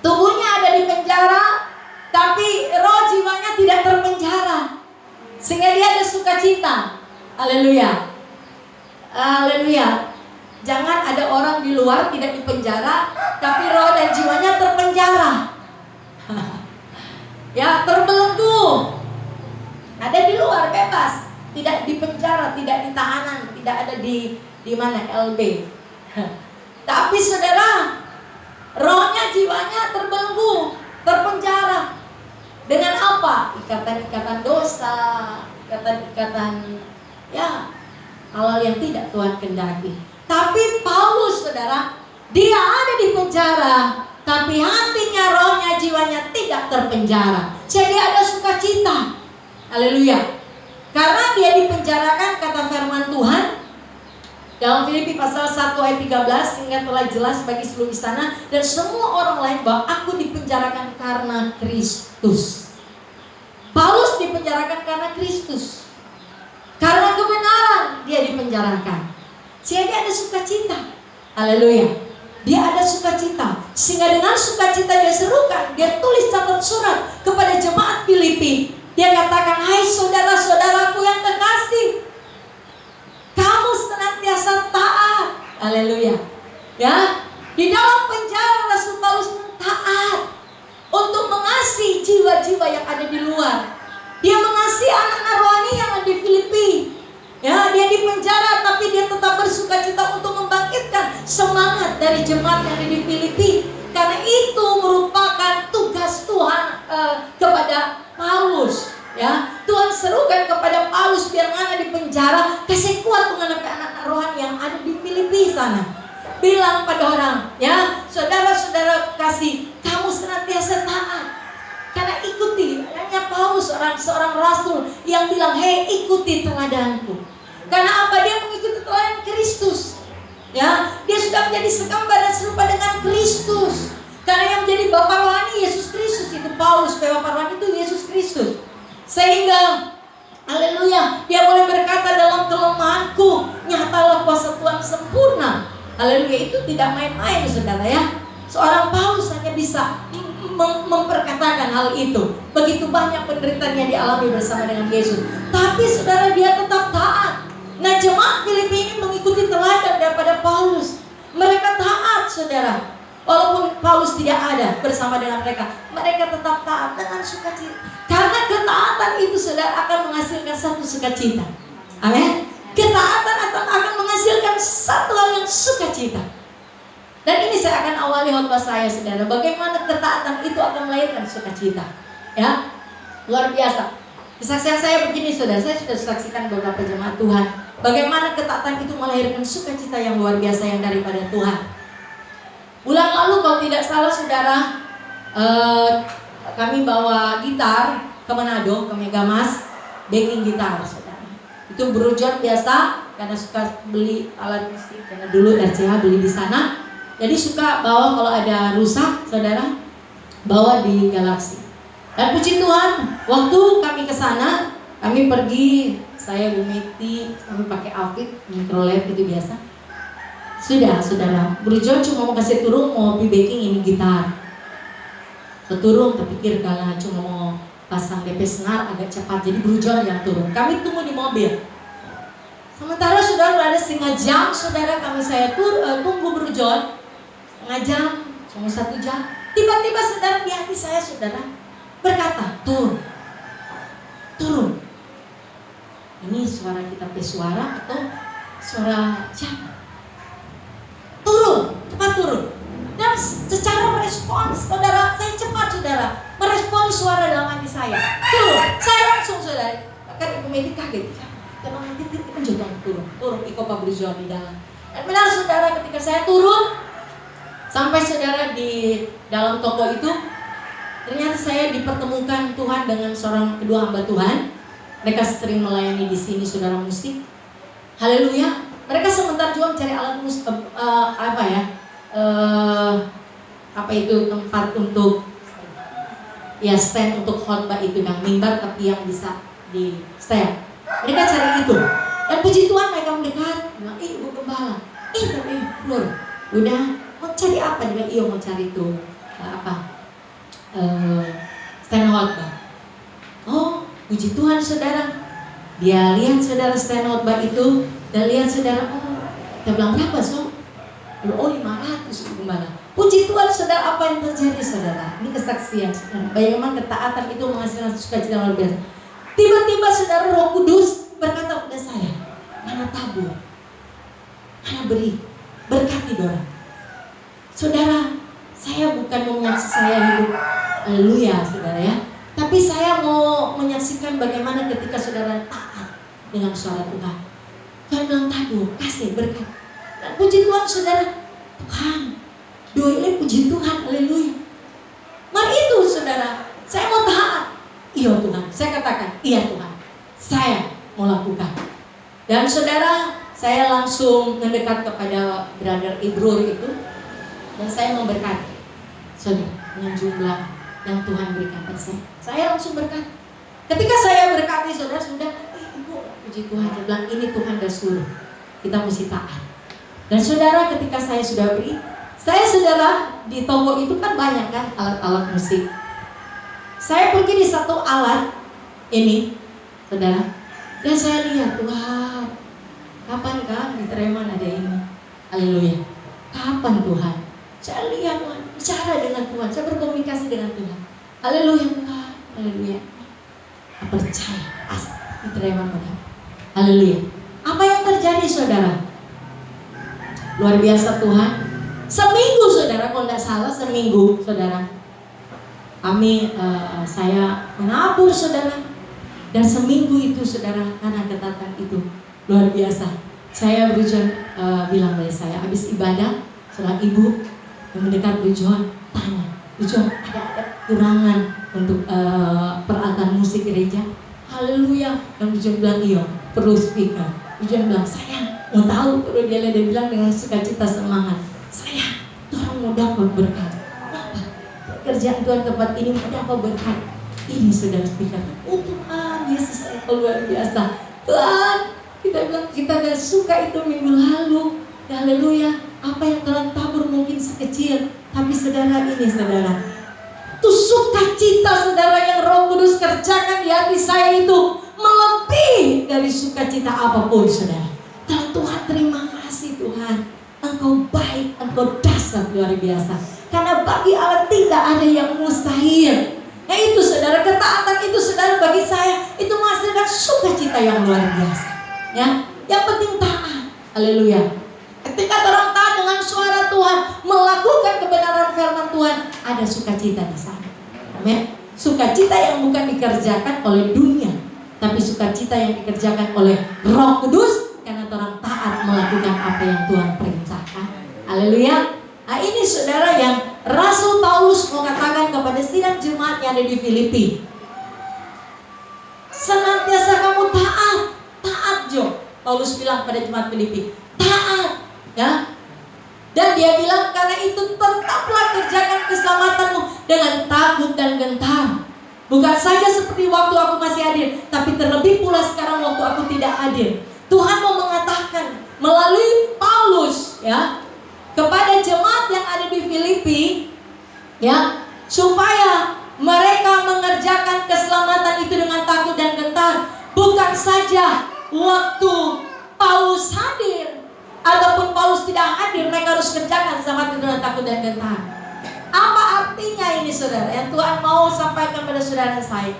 B: Tubuhnya ada di penjara, tapi roh jiwanya tidak terpenjara, sehingga dia ada sukacita. Haleluya. Haleluya. Jangan ada orang di luar tidak di penjara, tapi roh dan jiwanya terpenjara. Ya, terbelenggu. Ada di luar bebas, tidak di penjara, tidak di tahanan, tidak ada di mana LB. Tapi saudara, rohnya, jiwanya terbelenggu, terpenjara. Dengan apa? Ikatan-ikatan dosa, ikatan-ikatan ya hal-hal yang tidak Tuhan kehendaki.
D: Tapi Paulus, saudara, dia ada di penjara, tapi hatinya, rohnya, jiwanya tidak terpenjara. Jadi ada sukacita. Haleluya. Karena dia dipenjarakan, kata firman Tuhan dalam Filipi pasal 1 ayat 13, sehingga telah jelas bagi seluruh istana dan semua orang lain bahwa aku dipenjarakan karena Kristus. Paulus dipenjarakan karena Kristus. Karena kebenaran dia dipenjarakan. Sehingga ada sukacita. Haleluya. Dia ada sukacita. Sehingga dengan sukacita dia serukan, dia tulis catat surat kepada jemaat Filipi. Dia katakan, hai saudara-saudaraku yang terkasih, kamu senantiasa taat. Haleluya. Ya, di dalam penjara Rasul Paulus taat untuk mengasihi jiwa-jiwa yang ada di luar. Dia mengasihi anak-anak rohani yang ada di Filipi. Ya, dia di penjara tapi dia tetap bersukacita untuk membangkitkan semangat dari jemaat yang ada di Filipi. Karena itu merupakan tugas Tuhan kepada Paulus. Ya, Tuhan serukan kepada Paulus biar mana di penjara kasih kuat menghadapi anak-anak rohani yang ada di Filipi sana. Bilang pada orang, ya, saudara-saudara kasih, kamu senantiasa taat. Karena ikuti, hanya Paulus seorang rasul yang bilang, hei ikuti teladanku. Karena apa? Dia mengikuti teladan Kristus. Ya, dia sudah menjadi segambar dan serupa dengan Kristus. Karena yang menjadi Bapa rohani Yesus Kristus itu Paulus, Bapa rohani itu Yesus Kristus. Sehingga, haleluya, dia boleh berkata dalam kelemahanku, nyatalah kuasa Tuhan sempurna. Haleluya, itu tidak main-main saudara ya. Seorang Paulus hanya bisa memperkatakan hal itu. Begitu banyak penderitaan yang dialami bersama dengan Yesus. Tapi saudara, dia tetap taat. Nah, jemaat Filipi ini mengikuti teladan daripada Paulus. Mereka taat saudara. Walaupun Paulus tidak ada bersama dengan mereka, mereka tetap taat dengan sukacita. Karena ketaatan itu saudara akan menghasilkan satu sukacita. Amin. Ketaatan akan menghasilkan satu hal yang sukacita. Dan ini saya akan awali khotbah saya saudara. Bagaimana ketaatan itu akan melahirkan sukacita. Ya, luar biasa. Kesaksian saya begini saudara. Saya sudah saksikan beberapa jemaat Tuhan. Bagaimana ketaatan itu melahirkan sukacita yang luar biasa yang daripada Tuhan. Bulan lalu kalau tidak salah saudara, kami bawa gitar ke Manado, ke Megamas, backing gitar saudara. Itu berujuan biasa karena suka beli alat musik, karena dulu RCH beli di sana. Jadi suka bawa kalau ada rusak saudara, bawa di Galaxy. Dan puji Tuhan, waktu kami ke sana, kami pergi, saya Bu Meti, kami pakai outfit microled itu biasa. Sudah, saudara, berujuan cuma mau kasih turun, mau backing ini gitar. Keturun, kepikir kalau cuma mau pasang DP senar agak cepat, jadi berujuan yang turun. Kami tunggu di mobil. Sementara saudara ada setengah jam, saudara saya tunggu berujuan. Setengah jam, cuma 1 jam. Tiba-tiba saudara di hati saya saudara berkata, turun. Ini suara kita pesuara atau suara siapa? Turun, cepat turun. Dan secara merespons saudara, saya cepat saudara merespons suara dalam hati saya. Turun, saya langsung saudara. Kan Ibu Meti kaget. Kalau nanti kita jodoh turun ikut berujuan di dalam. Dan benar saudara, ketika saya turun sampai saudara di dalam toko itu, ternyata saya dipertemukan Tuhan dengan kedua hamba Tuhan. Mereka sering melayani di sini saudara musik. Haleluya. Mereka sementara juga mencari alat musik, tempat untuk ya stand untuk khotbah itu, yang mimbar tapi yang bisa di stand. Mereka cari itu. Dan puji Tuhan mereka mendekat, bilang, Ibu Gembala, Nur, udah mau cari apa? Dia bilang, iya mau cari itu stand khotbah. Oh, puji Tuhan saudara. Dia lihat saudara stand khotbah itu. Dan lihat saudara, kita bilang berapa so? 500 gimana? Puji Tuhan saudara, apa yang terjadi saudara? Ini kesaksian saudara. Bagaimana ketaatan itu menghasilkan sukacita luar biasa. Tiba-tiba saudara Roh Kudus berkata kepada saya, mana tabur? Mana beri? Berkati dorang. Saudara, saya bukan mau menyaksikan saya hidup, haleluya saudara ya. Tapi saya mau menyaksikan bagaimana ketika saudara taat dengan suara Tuhan. Tuhan bilang tabur, kasih berkat. Dan puji Tuhan saudara, Tuhan, doain puji Tuhan, haleluya. Mari itu saudara, saya mau taat. Iya Tuhan, saya katakan, iya Tuhan, saya mau lakukan. Dan saudara, saya langsung mendekat kepada Brother Ibrur itu, dan saya memberkati saudara dengan jumlah yang Tuhan berikan pada saya. Saya langsung berkati. Ketika saya berkati saudara, sudah, Ibu, puji Tuhan, dia bilang ini Tuhan dah suruh, kita mesti taat. Dan saudara, ketika saya sudah beri, saya saudara di toko itu kan banyak kan alat-alat musik. Saya pergi di satu alat ini, saudara, dan saya lihat, Tuhan, kapan kan di Treman ada ini? Haleluya. Kapan Tuhan? Saya lihat Tuhan, bicara dengan Tuhan, saya berkomunikasi dengan Tuhan. Haleluya Tuhan, haleluya. Saya percaya, pasti di Treman benar. Haleluya. Apa yang terjadi saudara? Luar biasa Tuhan. Seminggu saudara, kalau tidak salah seminggu saudara, kami saya menabur saudara. Dan seminggu itu saudara, karena ketatan itu luar biasa. Saya Brujon bilang pada saya, habis ibadah, setelah ibu yang mendekat Brujon, tanya, Brujon ada kurangan untuk peralatan musik gereja? Haleluya. Dan Brujon bilang iya, perlu speaker. Brujon bilang, sayang, mau tahu? Perlu dia bilang dengan sukacita semangat, sayang, Tuhan mau dapat berkat. Apa? Kerjaan Tuhan tempat ini mau dapat berkat. Ini saudara speaker. Oh Tuhan, Yesus itu luar biasa. Tuhan, kita bilang kita gak suka itu minggu lalu. Haleluya. Apa yang Tuhan tabur mungkin sekecil, tapi saudara ini saudara, itu sukacita saudara yang Roh Kudus kerjakan di hati saya itu melebihi dari sukacita apapun saudara. Dan Tuhan, terima kasih Tuhan, Engkau baik, Engkau dasar luar biasa. Karena bagi Allah tidak ada yang mustahil. Nah itu saudara, ketaatan itu saudara bagi saya itu menghasilkan sukacita yang luar biasa. Ya, yang penting taat. Haleluya. Ketika orang taat dengan suara Tuhan, melakukan kebenaran firman Tuhan, ada sukacita di sana. Amin. Sukacita yang bukan dikerjakan oleh dunia, tapi sukacita yang dikerjakan oleh Roh Kudus karena orang taat melakukan apa yang Tuhan perintahkan. Haleluya. Nah ini saudara yang Rasul Paulus mau katakan kepada sidang jemaat yang ada di Filipi. Senantiasa kamu taat, taat Jo. Paulus bilang pada jemaat Filipi, taat, ya. Dan dia bilang karena itu tetaplah kerjakan keselamatanmu dengan takut dan gentar. Bukan saja seperti waktu aku masih hadir, tapi terlebih pula sekarang waktu aku tidak hadir. Tuhan mau mengatakan melalui Paulus, ya, kepada jemaat yang ada di Filipi, ya, supaya mereka mengerjakan keselamatan itu dengan takut dan gentar. Bukan saja waktu Paulus hadir ataupun Paulus tidak hadir, mereka harus kerjakan keselamatan dengan takut dan gentar. Apa artinya ini saudara? Yang Tuhan mau sampaikan pada saudara saya,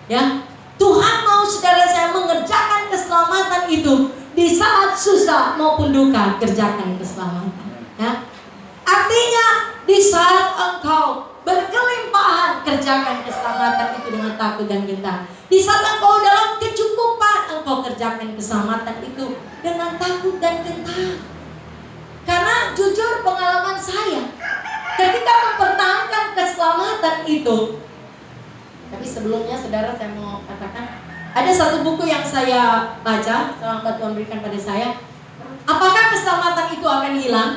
D: ya, Tuhan mau saudara saya mengerjakan keselamatan itu di saat susah maupun duka, kerjakan keselamatan. Ya. Artinya di saat engkau berkelimpahan, kerjakan keselamatan itu dengan takut dan gentar. Di saat engkau dalam kecukupan, engkau kerjakan keselamatan itu dengan takut dan gentar. Karena jujur pengalaman saya, ketika mempertahankan keselamatan itu, tapi sebelumnya saudara saya mau katakan, ada satu buku yang saya baca, selama Tuhan berikan pada saya. Apakah keselamatan itu akan hilang?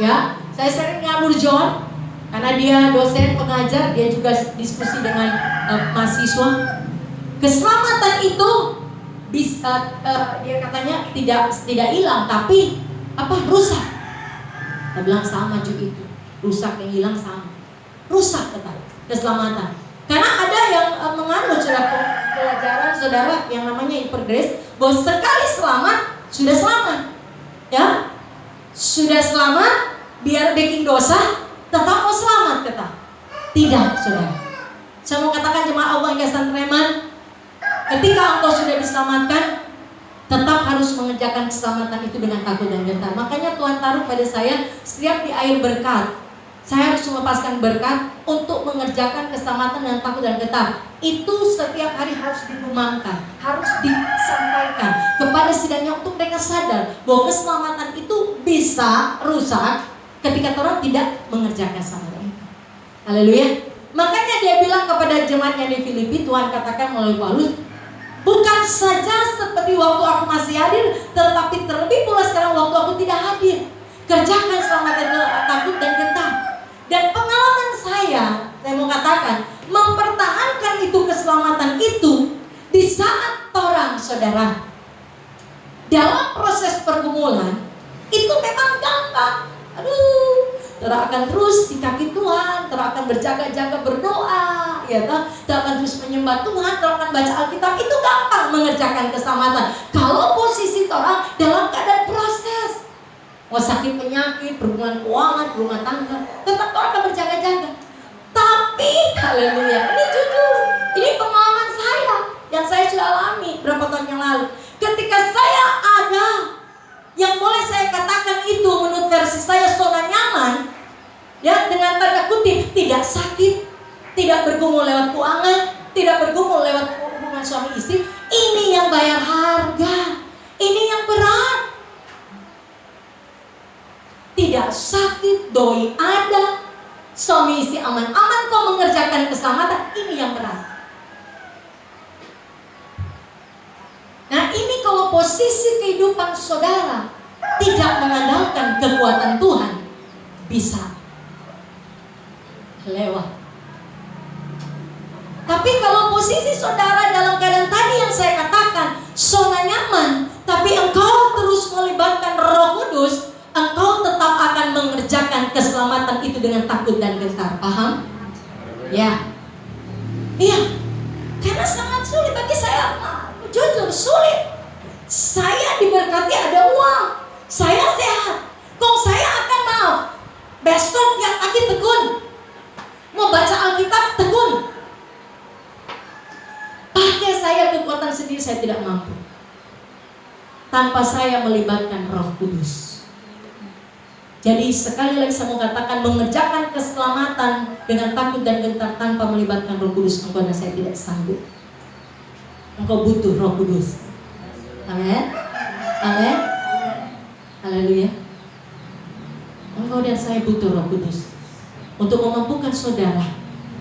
D: Ya, saya sering ngabur John karena dia dosen pengajar, dia juga diskusi dengan mahasiswa. Keselamatan itu bisa dia katanya tidak hilang, tapi apa, rusak. Saya bilang sama juga itu, rusak yang hilang sama, rusak tetap keselamatan. Karena ada yang menganut pelajaran saudara yang namanya hypergrace, bahwa sekali selamat sudah selamat, ya. Sudah selamat, biar bikin dosa, tetap mau selamat tetap. Tidak, saudara. Saya mau katakan jemaat Allah yang San Treman, ketika engkau sudah diselamatkan, tetap harus mengerjakan keselamatan itu dengan takut dan gentar. Makanya Tuhan taruh pada saya setiap di air berkat, Saya harus melepaskan berkat untuk mengerjakan keselamatan dan takut dan gentar. Itu setiap hari harus digumamkan, harus disampaikan kepada sidangnya untuk mereka sadar bahwa keselamatan itu bisa rusak ketika orang tidak mengerjakan keselamatan itu. Haleluya. Makanya dia bilang kepada jemaatnya di Filipi, Tuhan katakan melalui Paulus, bukan saja seperti waktu aku masih hadir, tetapi terlebih pula sekarang waktu aku tidak hadir. Kerjakan keselamatan takut dan gentar. Dan pengalaman saya mau katakan, mempertahankan itu keselamatan itu di saat orang saudara dalam proses pergumulan itu memang gampang. Aduh, Tera akan terus di kaki Tuhan, Tera akan berjaga-jaga berdoa, ya kan? Tera akan terus menyembah Tuhan, Tera akan baca Alkitab. Itu gampang mengerjakan keselamatan. Kalau posisi orang dalam keadaan proses, mau sakit penyakit, berhubungan keuangan, rumah tangga, tetap orang akan berjaga-jaga. Tapi, haleluya, ini jujur, ini pengalaman saya yang saya sudah alami berapa tahun yang lalu. Ketika saya ada yang boleh saya katakan itu menurut versi saya zona nyaman, ya, dengan tanda kutip tidak sakit, tidak bergumul lewat keuangan, tidak bergumul lewat hubungan suami istri, ini yang bayar harga, ini yang berat. Tidak sakit, doi ada, suami istri aman-aman kok mengerjakan keselamatan, ini yang berat. Nah, ini kalau posisi kehidupan saudara tidak mengandalkan kekuatan Tuhan, bisa lewat. Tapi kalau posisi saudara dalam keadaan tadi yang saya katakan, zona nyaman, tapi engkau terus melibatkan Roh Kudus, engkau tetap akan mengerjakan keselamatan itu dengan takut dan gentar. Paham? Ya. Iya. Karena sangat sulit bagi saya, jujur sulit. Saya diberkati ada uang, saya sehat, kok saya akan maaf besok tiap pagi tekun, mau baca Alkitab tekun. Pakai saya kekuatan sendiri saya tidak mampu, tanpa saya melibatkan Roh Kudus. Jadi sekali lagi saya mau katakan, mengerjakan keselamatan dengan takut dan gentar tanpa melibatkan Roh Kudus, engkau dan saya tidak sanggup. Engkau butuh Roh Kudus. Amin. Amin. Haleluya. Engkau dan saya butuh Roh Kudus untuk memampukan saudara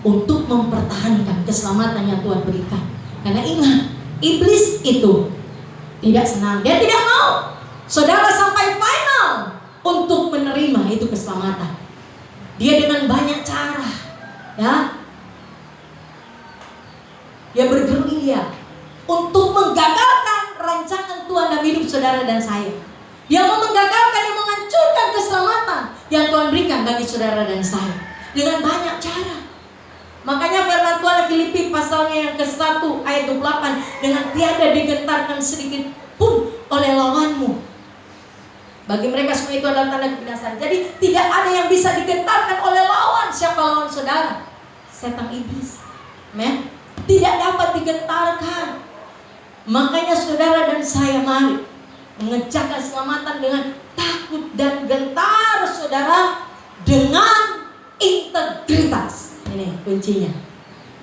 D: untuk mempertahankan keselamatan yang Tuhan berikan. Karena ingat, iblis itu tidak senang. Dia tidak mau saudara sampai final untuk menerima itu keselamatan. Dia dengan banyak cara, ya, dia bergerilya untuk menggagalkan rancangan Tuhan dalam hidup saudara dan saya. Dia mau menggagalkan, dia menghancurkan keselamatan yang Tuhan berikan bagi saudara dan saya dengan banyak cara. Makanya firman Tuhan di Filipi pasalnya yang ke-1 ayat 28, dengan tiada digentarkan sedikit pun oleh lawanmu. Bagi mereka semua itu adalah tanda kebinasaan. Jadi tidak ada yang bisa digentarkan oleh lawan. Siapa lawan saudara? Setan iblis. Amen. Tidak dapat digentarkan. Makanya saudara dan saya mari mengerjakan keselamatan dengan takut dan gentar, saudara, dengan integritas. Ini kuncinya.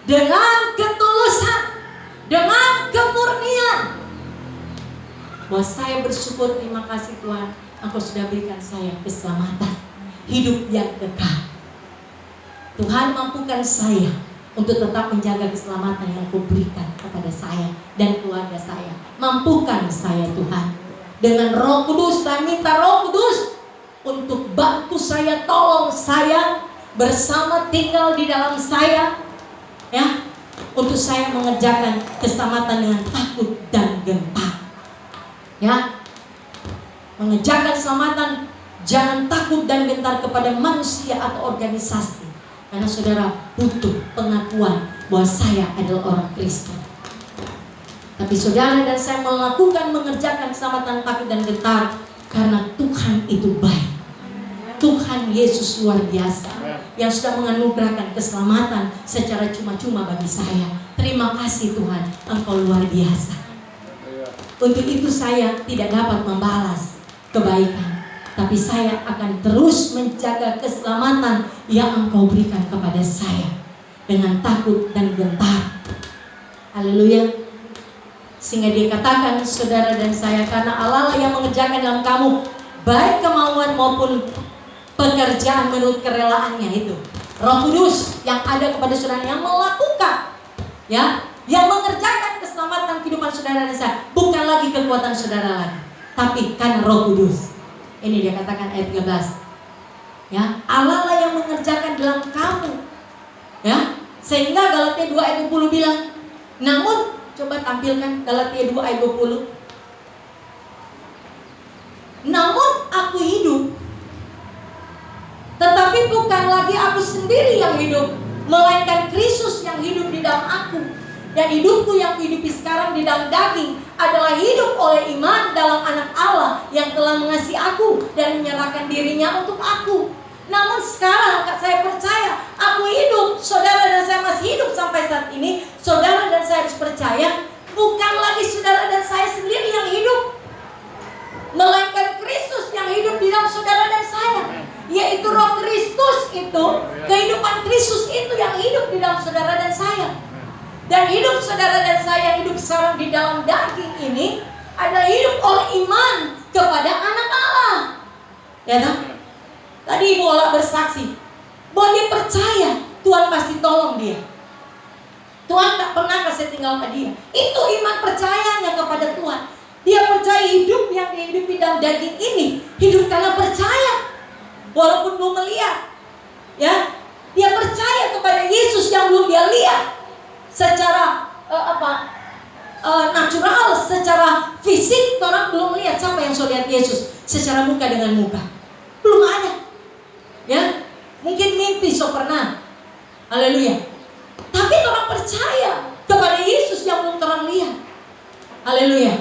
D: Dengan ketulusan, dengan kemurnian. Bahwa saya bersyukur, terima kasih Tuhan, Engkau sudah berikan saya keselamatan, hidup yang kekal. Tuhan mampukan saya untuk tetap menjaga keselamatan yang Kau berikan kepada saya dan keluarga saya. Mampukan saya Tuhan. Dengan Roh Kudus, saya minta Roh Kudus untuk bantu saya, tolong saya, bersama tinggal di dalam saya, ya, untuk saya mengerjakan keselamatan dengan takut dan gentar. Ya, mengerjakan keselamatan jangan takut dan gentar kepada manusia atau organisasi. Karena saudara butuh pengakuan bahwa saya adalah orang Kristen. Tapi saudara dan saya melakukan mengerjakan keselamatan takut dan gentar karena Tuhan itu baik. Tuhan Yesus luar biasa yang sudah menganugerahkan keselamatan secara cuma-cuma bagi saya. Terima kasih Tuhan, Engkau luar biasa. Untuk itu saya tidak dapat membalas kebaikan. tapi saya akan terus menjaga keselamatan yang Engkau berikan kepada saya dengan takut dan gentar. Haleluya. Sehingga dia katakan, saudara dan saya, karena Allah yang mengerjakan dalam kamu baik kemauan maupun pekerjaan menurut kerelaannya itu. Roh Kudus yang ada kepada saudara, yang melakukan, ya, yang mengerjakan keselamatan kehidupan saudara dan saya, bukan lagi kekuatan saudara lagi, tapi karena Roh Kudus. Ini dia katakan ayat 13. Ya, Allah lah yang mengerjakan dalam kamu. Ya, sehingga Galatia 2 ayat 20 bilang, namun coba tampilkan Galatia 2 ayat 20. Namun aku hidup, tetapi bukan lagi aku sendiri yang hidup, melainkan Kristus yang hidup di dalam aku. Dan hidupku yang kuhidupi sekarang di dalam daging adalah hidup oleh iman dalam Anak Allah yang telah mengasihi aku dan menyerahkan dirinya untuk aku. Namun sekarang saya percaya aku hidup, saudara dan saya masih hidup sampai saat ini. Saudara dan saya harus percaya, bukan lagi saudara dan saya sendiri yang hidup, melainkan Kristus yang hidup di dalam saudara dan saya, yaitu Roh Kristus itu, kehidupan Kristus itu yang hidup di dalam saudara dan saya. Dan hidup saudara dan saya hidup sekarang di dalam daging ini adalah hidup oleh iman kepada Anak Allah. Ya kan? Tadi Ibu Ola bersaksi bahwa dia percaya Tuhan pasti tolong dia. Tuhan tak pernah kasih tinggal ke dia. Itu iman percayanya kepada Tuhan. Dia percaya hidup yang dia hidupi dalam daging ini hidup karena percaya, walaupun belum melihat. Ya, dia percaya kepada Yesus yang belum dia lihat secara natural, secara fisik. Orang belum lihat. Siapa yang sudah lihat Yesus secara muka dengan muka? Belum ada. Ya, mungkin mimpi so pernah. Haleluya. Tapi orang percaya kepada Yesus yang belum orang lihat. Haleluya.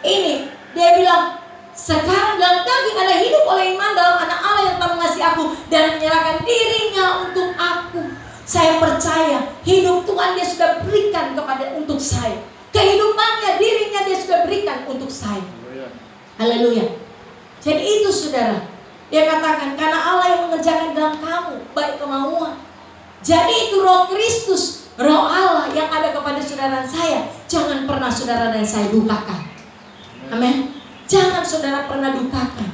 D: Ini dia bilang, sekarang dalam daging ada hidup oleh iman dalam Anak Allah yang telah mengasihi aku dan menyerahkan dirinya untuk aku. Saya percaya hidup Tuhan dia sudah berikan kepada untuk saya. Kehidupannya, dirinya dia sudah berikan untuk saya. Haleluya. Jadi itu saudara, dia katakan karena Allah yang mengerjakan dalam kamu baik kemauan. Jadi itu Roh Kristus, Roh Allah yang ada kepada saudara dan saya. Jangan pernah saudara dan saya dukakan. Amin. Jangan saudara pernah dukakan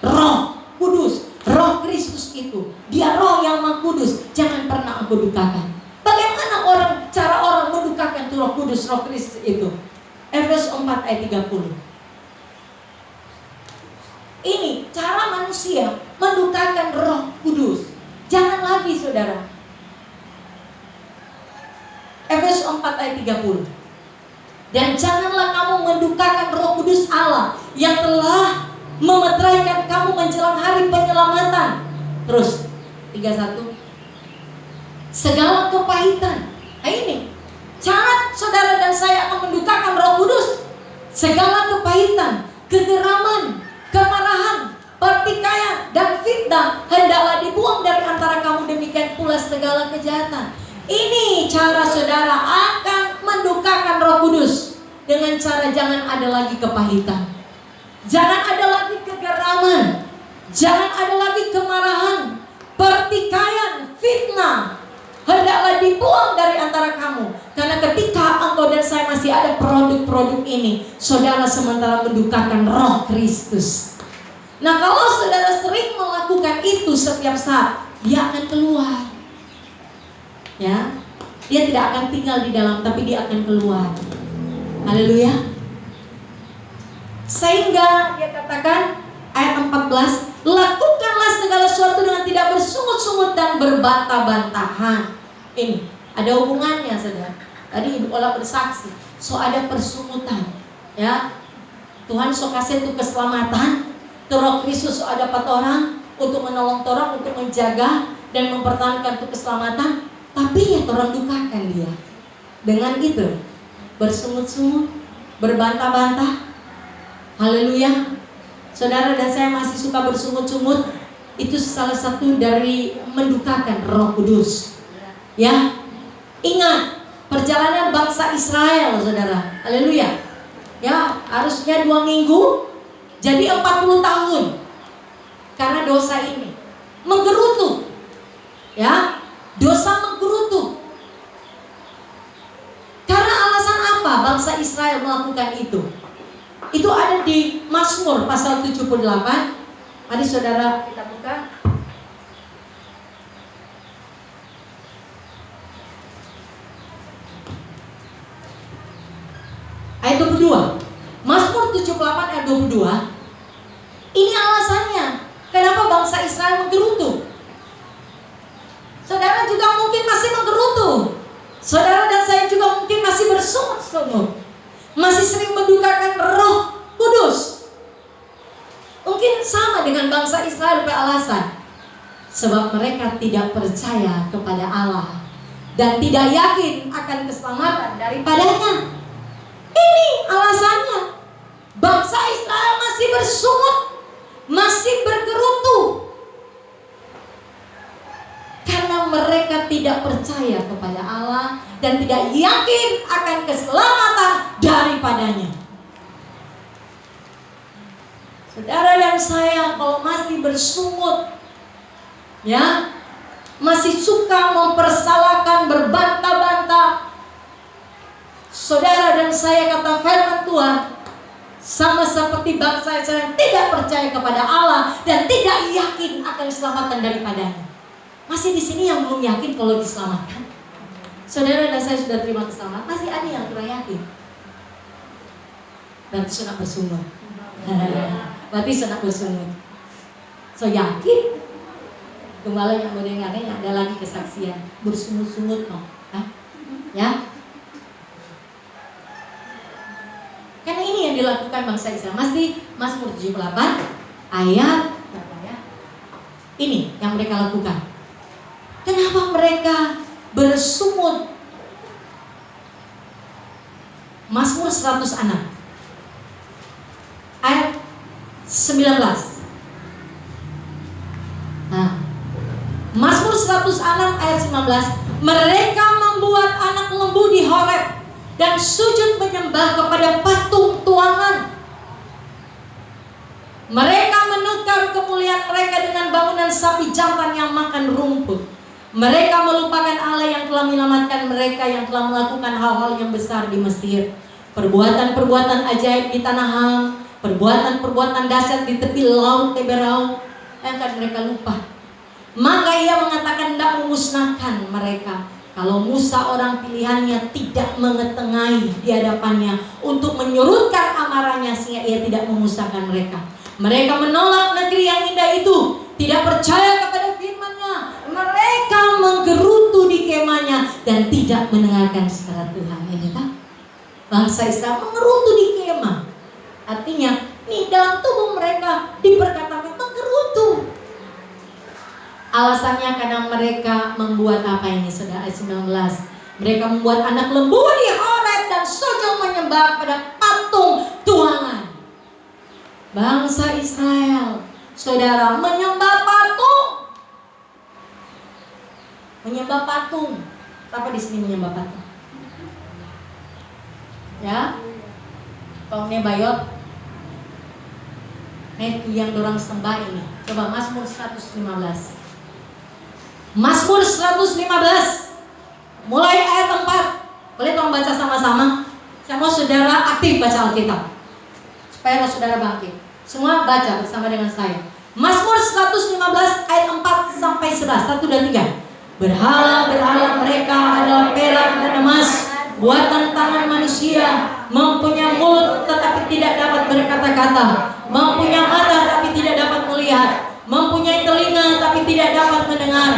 D: Roh Kudus, Roh Kristus itu. Dia Roh yang Maha Kudus. Jangan pernah aku dukakan. Bagaimana cara orang mendukakan itu Roh Kudus, Roh Kristus itu? Efesus 4 ayat 30. Ini cara manusia mendukakan Roh Kudus. Jangan lagi saudara. Efesus 4 ayat 30. Dan janganlah kamu mendukakan Roh Kudus Allah yang telah memeteraikan kamu menjelang hari penyelamatan. Terus 31. Segala kepahitan. Nah ini cara saudara dan saya akan mendukakan Roh Kudus. Segala kepahitan, kegeraman, kemarahan, pertikaian, dan fitnah hendaklah dibuang dari antara kamu. Demikian pula segala kejahatan. Ini cara saudara akan mendukakan Roh Kudus. Dengan cara jangan ada lagi kepahitan, jangan ada lagi kegeraman, jangan ada lagi kemarahan, pertikaian, fitnah hendaklah dibuang dari antara kamu. Karena ketika engkau dan saya masih ada produk-produk ini, saudara sementara mendukakan Roh Kristus. Nah kalau saudara sering melakukan itu setiap saat, dia akan keluar. Ya, dia tidak akan tinggal di dalam, tapi dia akan keluar. Haleluya. Sehingga dia katakan ayat 14, lakukanlah segala sesuatu dengan tidak bersungut-sungut dan berbantah-bantahan. Ini ada hubungannya saudara. Tadi Ibu Ola bersaksi, so ada persungutan. Ya, Tuhan so kasih itu keselamatan. Roh Kristus so ada 4 orang untuk menolong orang, untuk menjaga dan mempertahankan itu keselamatan. Tapi ya orang dukakan dia dengan itu, bersungut-sungut, berbantah-bantah. Haleluya. Saudara dan saya masih suka bersungut-sungut. Itu salah satu dari mendukakan Roh Kudus. Ya, ingat perjalanan bangsa Israel, saudara. Haleluya. Ya, harusnya 2 minggu jadi 40 tahun. Karena dosa ini menggerutu. Ya, dosa menggerutu. Karena alasan apa bangsa Israel melakukan itu? Itu ada di Mazmur pasal 78. Mari saudara kita buka. Ayat 22. Mazmur 78 ayat 22. Ini alasannya kenapa bangsa Israel menggerutu. Saudara juga mungkin masih menggerutu. Saudara dan saya juga mungkin masih bersungut-sungut, masih sering mendukakan Roh Kudus. Mungkin sama dengan bangsa Israel beralasan, sebab mereka tidak percaya kepada Allah dan tidak yakin akan keselamatan daripadanya. Ini alasannya. Bangsa Israel masih bersungut, masih bergerutu, karena mereka tidak percaya kepada Allah dan tidak yakin akan keselamatan daripadanya. Saudara dan saya kalau masih bersungut, ya, masih suka mempersalahkan, berbantah-bantah, saudara dan saya, kata firman Tuhan, sama seperti bangsa Israel yang tidak percaya kepada Allah dan tidak yakin akan keselamatan daripadanya. Masih di sini yang belum yakin kalau diselamatkan. Saudara dan saya sudah terima keselamatan, masih ada yang kurang yakin. Berarti sudah bersungut. Berarti sudah bersungut. So yakin. Gembala yang mendengarnya ada lagi kesaksian bersungut-sungut, no? Ya. Karena ini yang dilakukan bangsa Israel. Masih Mazmur 78 ayat berapa ya? Ini yang mereka lakukan. Kenapa mereka bersungut? Mazmur 106 ayat 19. Nah, Mazmur 106 ayat 19, mereka membuat anak lembu di Horeb dan sujud menyembah kepada patung tuangan. Mereka menukar kemuliaan mereka dengan bangunan sapi jantan yang makan rumput. Mereka melupakan Allah yang telah menyelamatkan mereka, yang telah melakukan hal-hal yang besar di Mesir. Perbuatan-perbuatan ajaib di tanah Ham, perbuatan-perbuatan dahsyat di tepi laut Teberau, akan mereka lupa. Maka ia mengatakan tidak memusnahkan mereka. Kalau Musa orang pilihannya tidak mengetengahi di hadapannya untuk menyurutkan amarahnya sehingga ia tidak memusnahkan mereka. Mereka menolak negeri yang indah itu, tidak percaya kepada firman-Nya. Mereka menggerutu di kemahnya dan tidak mendengarkan suara Tuhan. Ini tak? Bangsa Israel menggerutu di kemah. Artinya, nih dalam tubuh mereka diperkatakan menggerutu. Alasannya karena mereka membuat apa ini, saudara? Ayat 19. Mereka membuat anak lembu di Horeb dan sujud menyembah pada patung tuangan. Bangsa Israel, saudara, menyembah patung. Menyembah patung. Apa di sini menyembah patung? Ya, kalau nebayot, itu yang dorang sembah ini. Coba Mazmur 115. Mazmur 115 mulai ayat 4. Boleh tolong baca sama-sama. Saya mau saudara aktif baca Alkitab supaya saudara bangkit. Semua baca bersama dengan saya. Mazmur 115 ayat 4 sampai 11. 1 dan 3. Berhala-berhala mereka adalah perak dan emas, buatan tangan manusia, mempunyai mulut tetapi tidak dapat berkata-kata, mempunyai mata tapi tidak dapat melihat, mempunyai telinga tapi tidak dapat mendengar,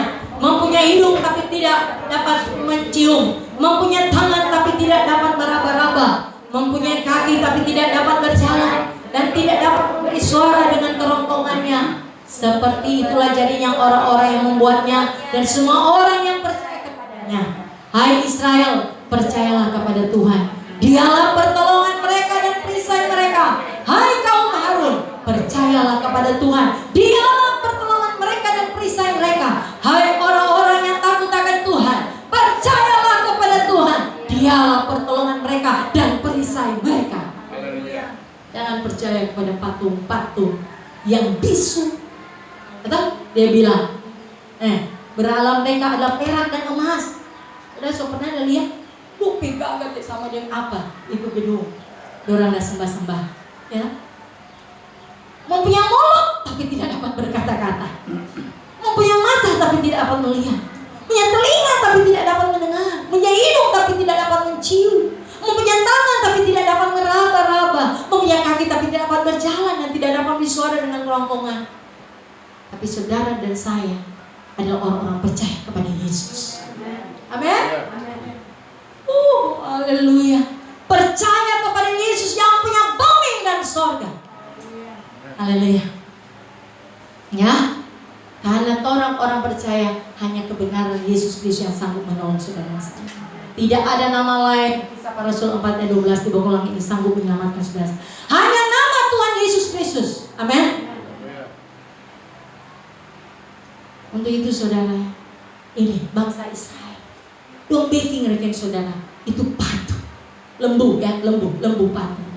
D: mempunyai hidung tapi tidak dapat mencium, mempunyai tangan tapi tidak dapat meraba-raba, mempunyai kaki tapi tidak dapat berjalan, dan tidak dapat memberi suara dengan kerongkongannya. Seperti itulah jadinya orang-orang yang membuatnya dan semua orang yang percaya kepadanya. Hai Israel, percayalah kepada Tuhan. Dialah pertolongan mereka dan perisai mereka. Hai kaum Harun, percayalah kepada Tuhan. Dialah pertolongan mereka dan perisai mereka. Hai orang-orang yang takut akan Tuhan, percayalah kepada Tuhan. Dialah pertolongan mereka dan perisai mereka. Jangan percaya kepada patung-patung yang bisu, Dia bilang, beralam mereka adalah perak dan emas. Udah so pernah ada lihat? Pegang sama dia apa? Itu gedung. Dorang dah sembah-sembah. Ya. Mempunyai mulut tapi tidak dapat berkata-kata. Mempunyai mata tapi tidak dapat melihat. Punya telinga tapi tidak dapat mendengar. Punya hidung tapi tidak dapat mencium. Mempunyai tangan tapi tidak dapat meraba-raba. Mempunyai kaki tapi tidak dapat berjalan dan tidak dapat bersuara dengan kerongkongan. Tapi saudara dan saya adalah orang-orang percaya kepada Yesus. Amin. Haleluya. Percaya kepada Yesus yang punya bumi dan sorga. Haleluya. Ya. Karena orang-orang percaya hanya kebenaran Yesus Kristus yang sanggup menolong saudara saya. Tidak ada nama lain. Kisah Para Rasul 4 ayat 12 di bawah ulang ini sanggup menyelamatkan saudara. Hanya nama Tuhan Yesus Kristus. Amin. Untuk itu saudara, ini bangsa Israel. Don't baking rekan saudara, itu patung lembu ya, lembu patung.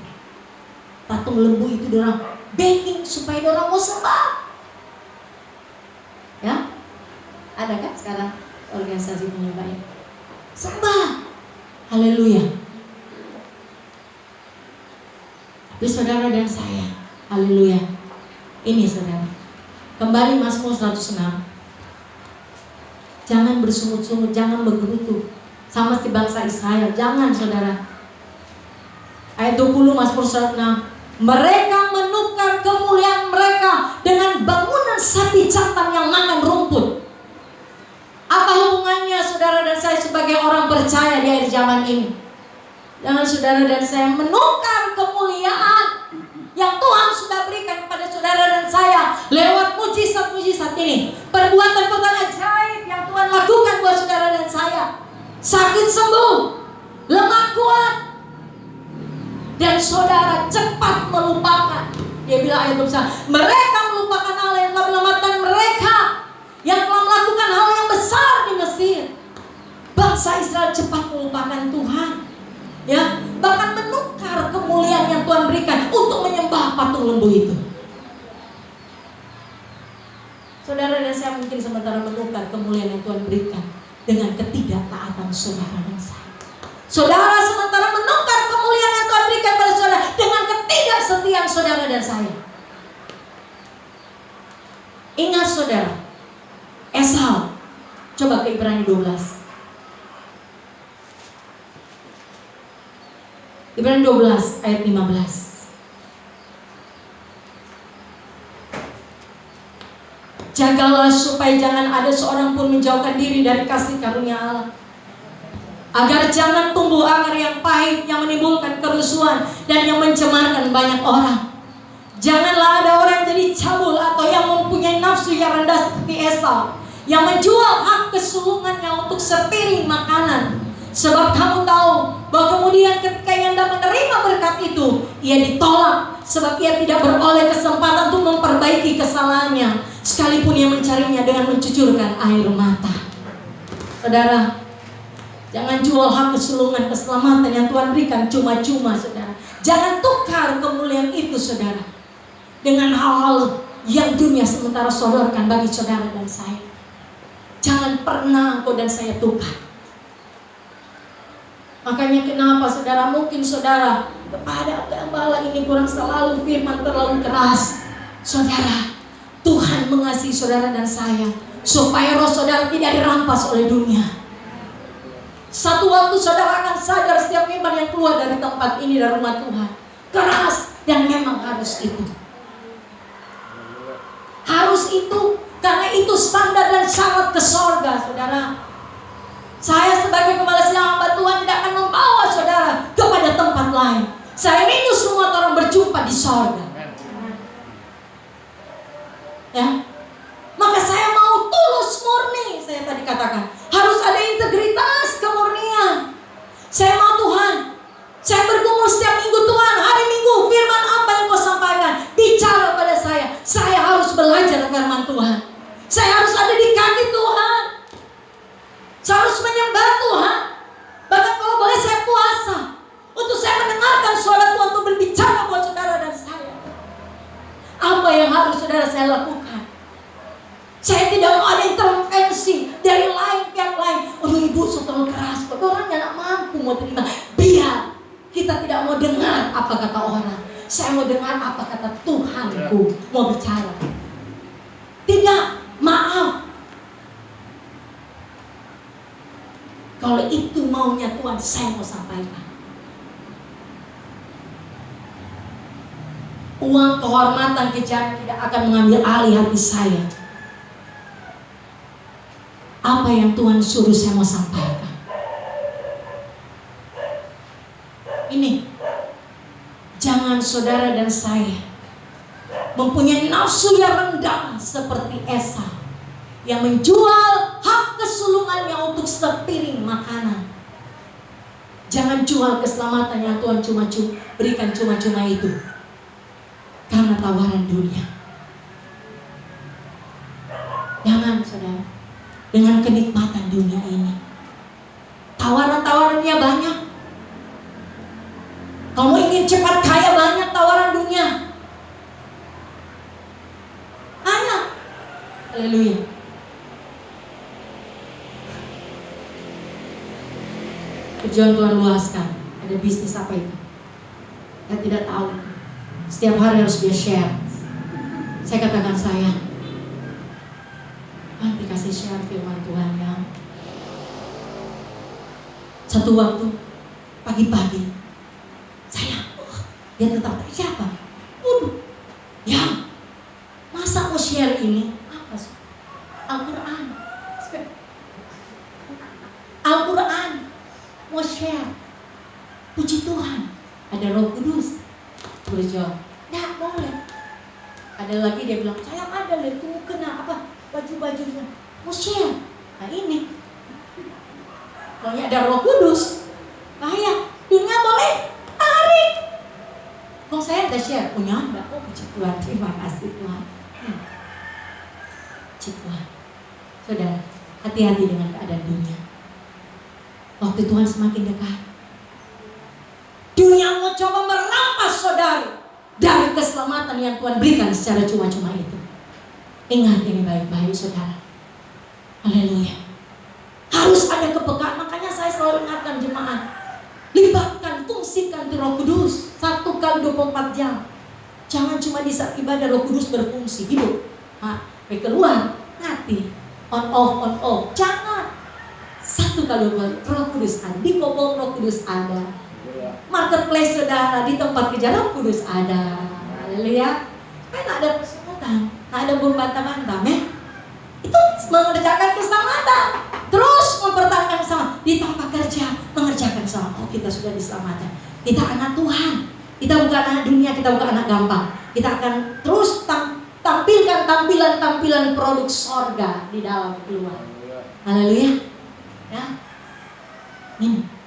D: Patung lembu itu dorang baking supaya dorang mau sembah. Ya, ada kan sekarang organisasi penyembah ya? Sembah, haleluya. Tapi saudara dan saya, haleluya. Ini saudara, kembali Mazmur 106. Jangan bersungut-sungut, jangan bergerutu sama si bangsa Israel. Jangan saudara. Ayat 20 Mazmur 106. Mereka menukar kemuliaan mereka dengan bangunan sapi jantan yang makan rumput. Apa hubungannya saudara dan saya sebagai orang percaya di akhir zaman ini? Jangan saudara dan saya menukar kemuliaan yang Tuhan sudah berikan kepada saudara dan saya lewat mujizat-mujizat ini. Perbuatan-perbuatan ajaib yang Tuhan lakukan buat saudara dan saya. Sakit sembuh, lemah kuat, dan saudara cepat melupakan. Dia bilang ayat 21, mereka melupakan Allah yang telah menyelamatkan mereka, yang telah melakukan hal yang besar di Mesir. Bangsa Israel cepat melupakan Tuhan, ya, bahkan menukar kemuliaan yang Tuhan berikan untuk menyembah patung lembu itu. Saudara dan saya mungkin sementara menukar kemuliaan yang Tuhan berikan dengan ketidaktaatan saudara dan saya. Saudara sementara menukar kemuliaan yang Tuhan berikan pada saudara dengan ketidaksetiaan saudara dan saya. Ingat saudara, Esau. Coba ke Ibrani 12. Ibrani 12 ayat 15. Jagalah supaya jangan ada seorang pun menjauhkan diri dari kasih karunia Allah, agar jangan tumbuh akar yang pahit yang menimbulkan kerusuhan dan yang mencemarkan banyak orang. Janganlah ada orang yang jadi cabul atau yang mempunyai nafsu yang rendah seperti Esau, yang menjual hak kesulungannya untuk sepiring makanan. Sebab kamu tahu bahwa kemudian ketika ia hendak menerima berkat itu, ia ditolak sebab ia tidak beroleh kesempatan untuk memperbaiki kesalahannya, sekalipun ia mencarinya dengan mencucurkan air mata. Saudara, jangan jual hak kesulungan keselamatan yang Tuhan berikan cuma-cuma, saudara. Jangan tukar kemuliaan itu, saudara, dengan hal-hal yang dunia sementara sodorkan bagi saudara dan saya. Jangan pernah engkau dan saya tukar. Makanya kenapa saudara, mungkin saudara kepada gembala ini kurang selalu firman terlalu keras. Saudara, Tuhan mengasihi saudara dan saya supaya roh saudara tidak dirampas oleh dunia. Satu waktu saudara akan sadar setiap firman yang keluar dari tempat ini, dari rumah Tuhan, keras, dan memang harus itu. Harus itu, karena itu standar dan syarat ke sorga, saudara. Saya sebagai kepala sidang hamba Tuhan tidak akan membawa saudara kepada tempat lain. Saya rindu semua orang berjumpa di sorga. Ya, maka saya mau tulus murni. Saya tadi katakan harus ada integritas, kemurnian. Saya mau Tuhan, saya bergumul setiap minggu, Tuhan, hari Minggu firman apa yang kau sampaikan, bicara pada saya. Saya harus belajar firman Tuhan. Saya harus ada di kaki Tuhan. Saya harus menyembah Tuhan. Bahkan kalau boleh saya puasa untuk saya mendengarkan suara Tuhan untuk berbicara buat saudara dan saya. Apa yang harus saudara saya lakukan? Saya tidak mau ada intervensi dari lain pihak lain. Aduh ibu terlalu keras, orang yang tidak mampu mau terima. Biar kita tidak mau dengar apa kata orang. Saya mau dengar apa kata Tuhanku mau bicara. Tidak, maaf. Kalau itu maunya Tuhan, saya mau sampaikan. Uang, kehormatan, kejayaan tidak akan mengambil alih hati saya. Apa yang Tuhan suruh saya mau sampaikan. Ini, jangan saudara dan saya mempunyai nafsu yang rendah seperti Esau yang menjual hak kesulungannya untuk sepiring makanan. Jangan jual keselamatan yang Tuhan berikan cuma-cuma itu karena tawaran dunia. Jangan saudara, dengan kenikmatan dunia ini. Tawaran-tawarannya banyak. Kamu ingin cepat kaya, banyak tawaran dunia. Banyak. Haleluya. Tujuan Tuhan luaskan. Ada bisnis apa itu? Saya tidak tahu. Setiap hari harus dia share. Saya katakan sayang, nanti kasih share firman Tuhan ya. Satu waktu pagi-pagi, sayang, dia tetap siapa? Ya, masa mau share ini? Apa sih? Al-Quran. Al-Quran mau share. Puji Tuhan, ada Roh Kudus. Berjawab, tidak boleh. Ada lagi dia bilang, saya ada lihat tuh kena apa baju-bajunya, mau share. Nah ini, kalau ada Roh Kudus, bahaya. Dunia boleh tarik. Kalau saya ada share, punya enggak? Oh puji Tuhan, terima kasih Tuhan. Puji Tuhan. Saudara, hati-hati dengan keadaan dunia. Waktu Tuhan semakin dekat, dunia mau coba merampas saudara dari keselamatan yang Tuhan berikan secara cuma-cuma itu. Ingat ini baik-baik saudara. Haleluya. Harus ada kepekaan. Makanya saya selalu ingatkan jemaat, libatkan, fungsikan Roh Kudus 1x24 jam. Jangan cuma di saat ibadah Roh Kudus berfungsi hidup. Keluar nanti on off. Jangan. 1x24 Roh Kudus ada. Di kobol Roh Kudus ada. Marketplace saudara, di tempat kerja Roh Kudus ada. Haleluya. Kan ada kesemutan, ada berbantah-bantah, itu mengerjakan keselamatan. Terus mempertahankan keselamatan di tempat kerja, mengerjakan keselamatan. Oh, kita sudah diselamatkan. Kita anak Tuhan. Kita bukan anak dunia, kita bukan anak gampang. Kita akan terus tampilkan tampilan produk sorga di dalam keluar. Haleluya. Ya. Ini.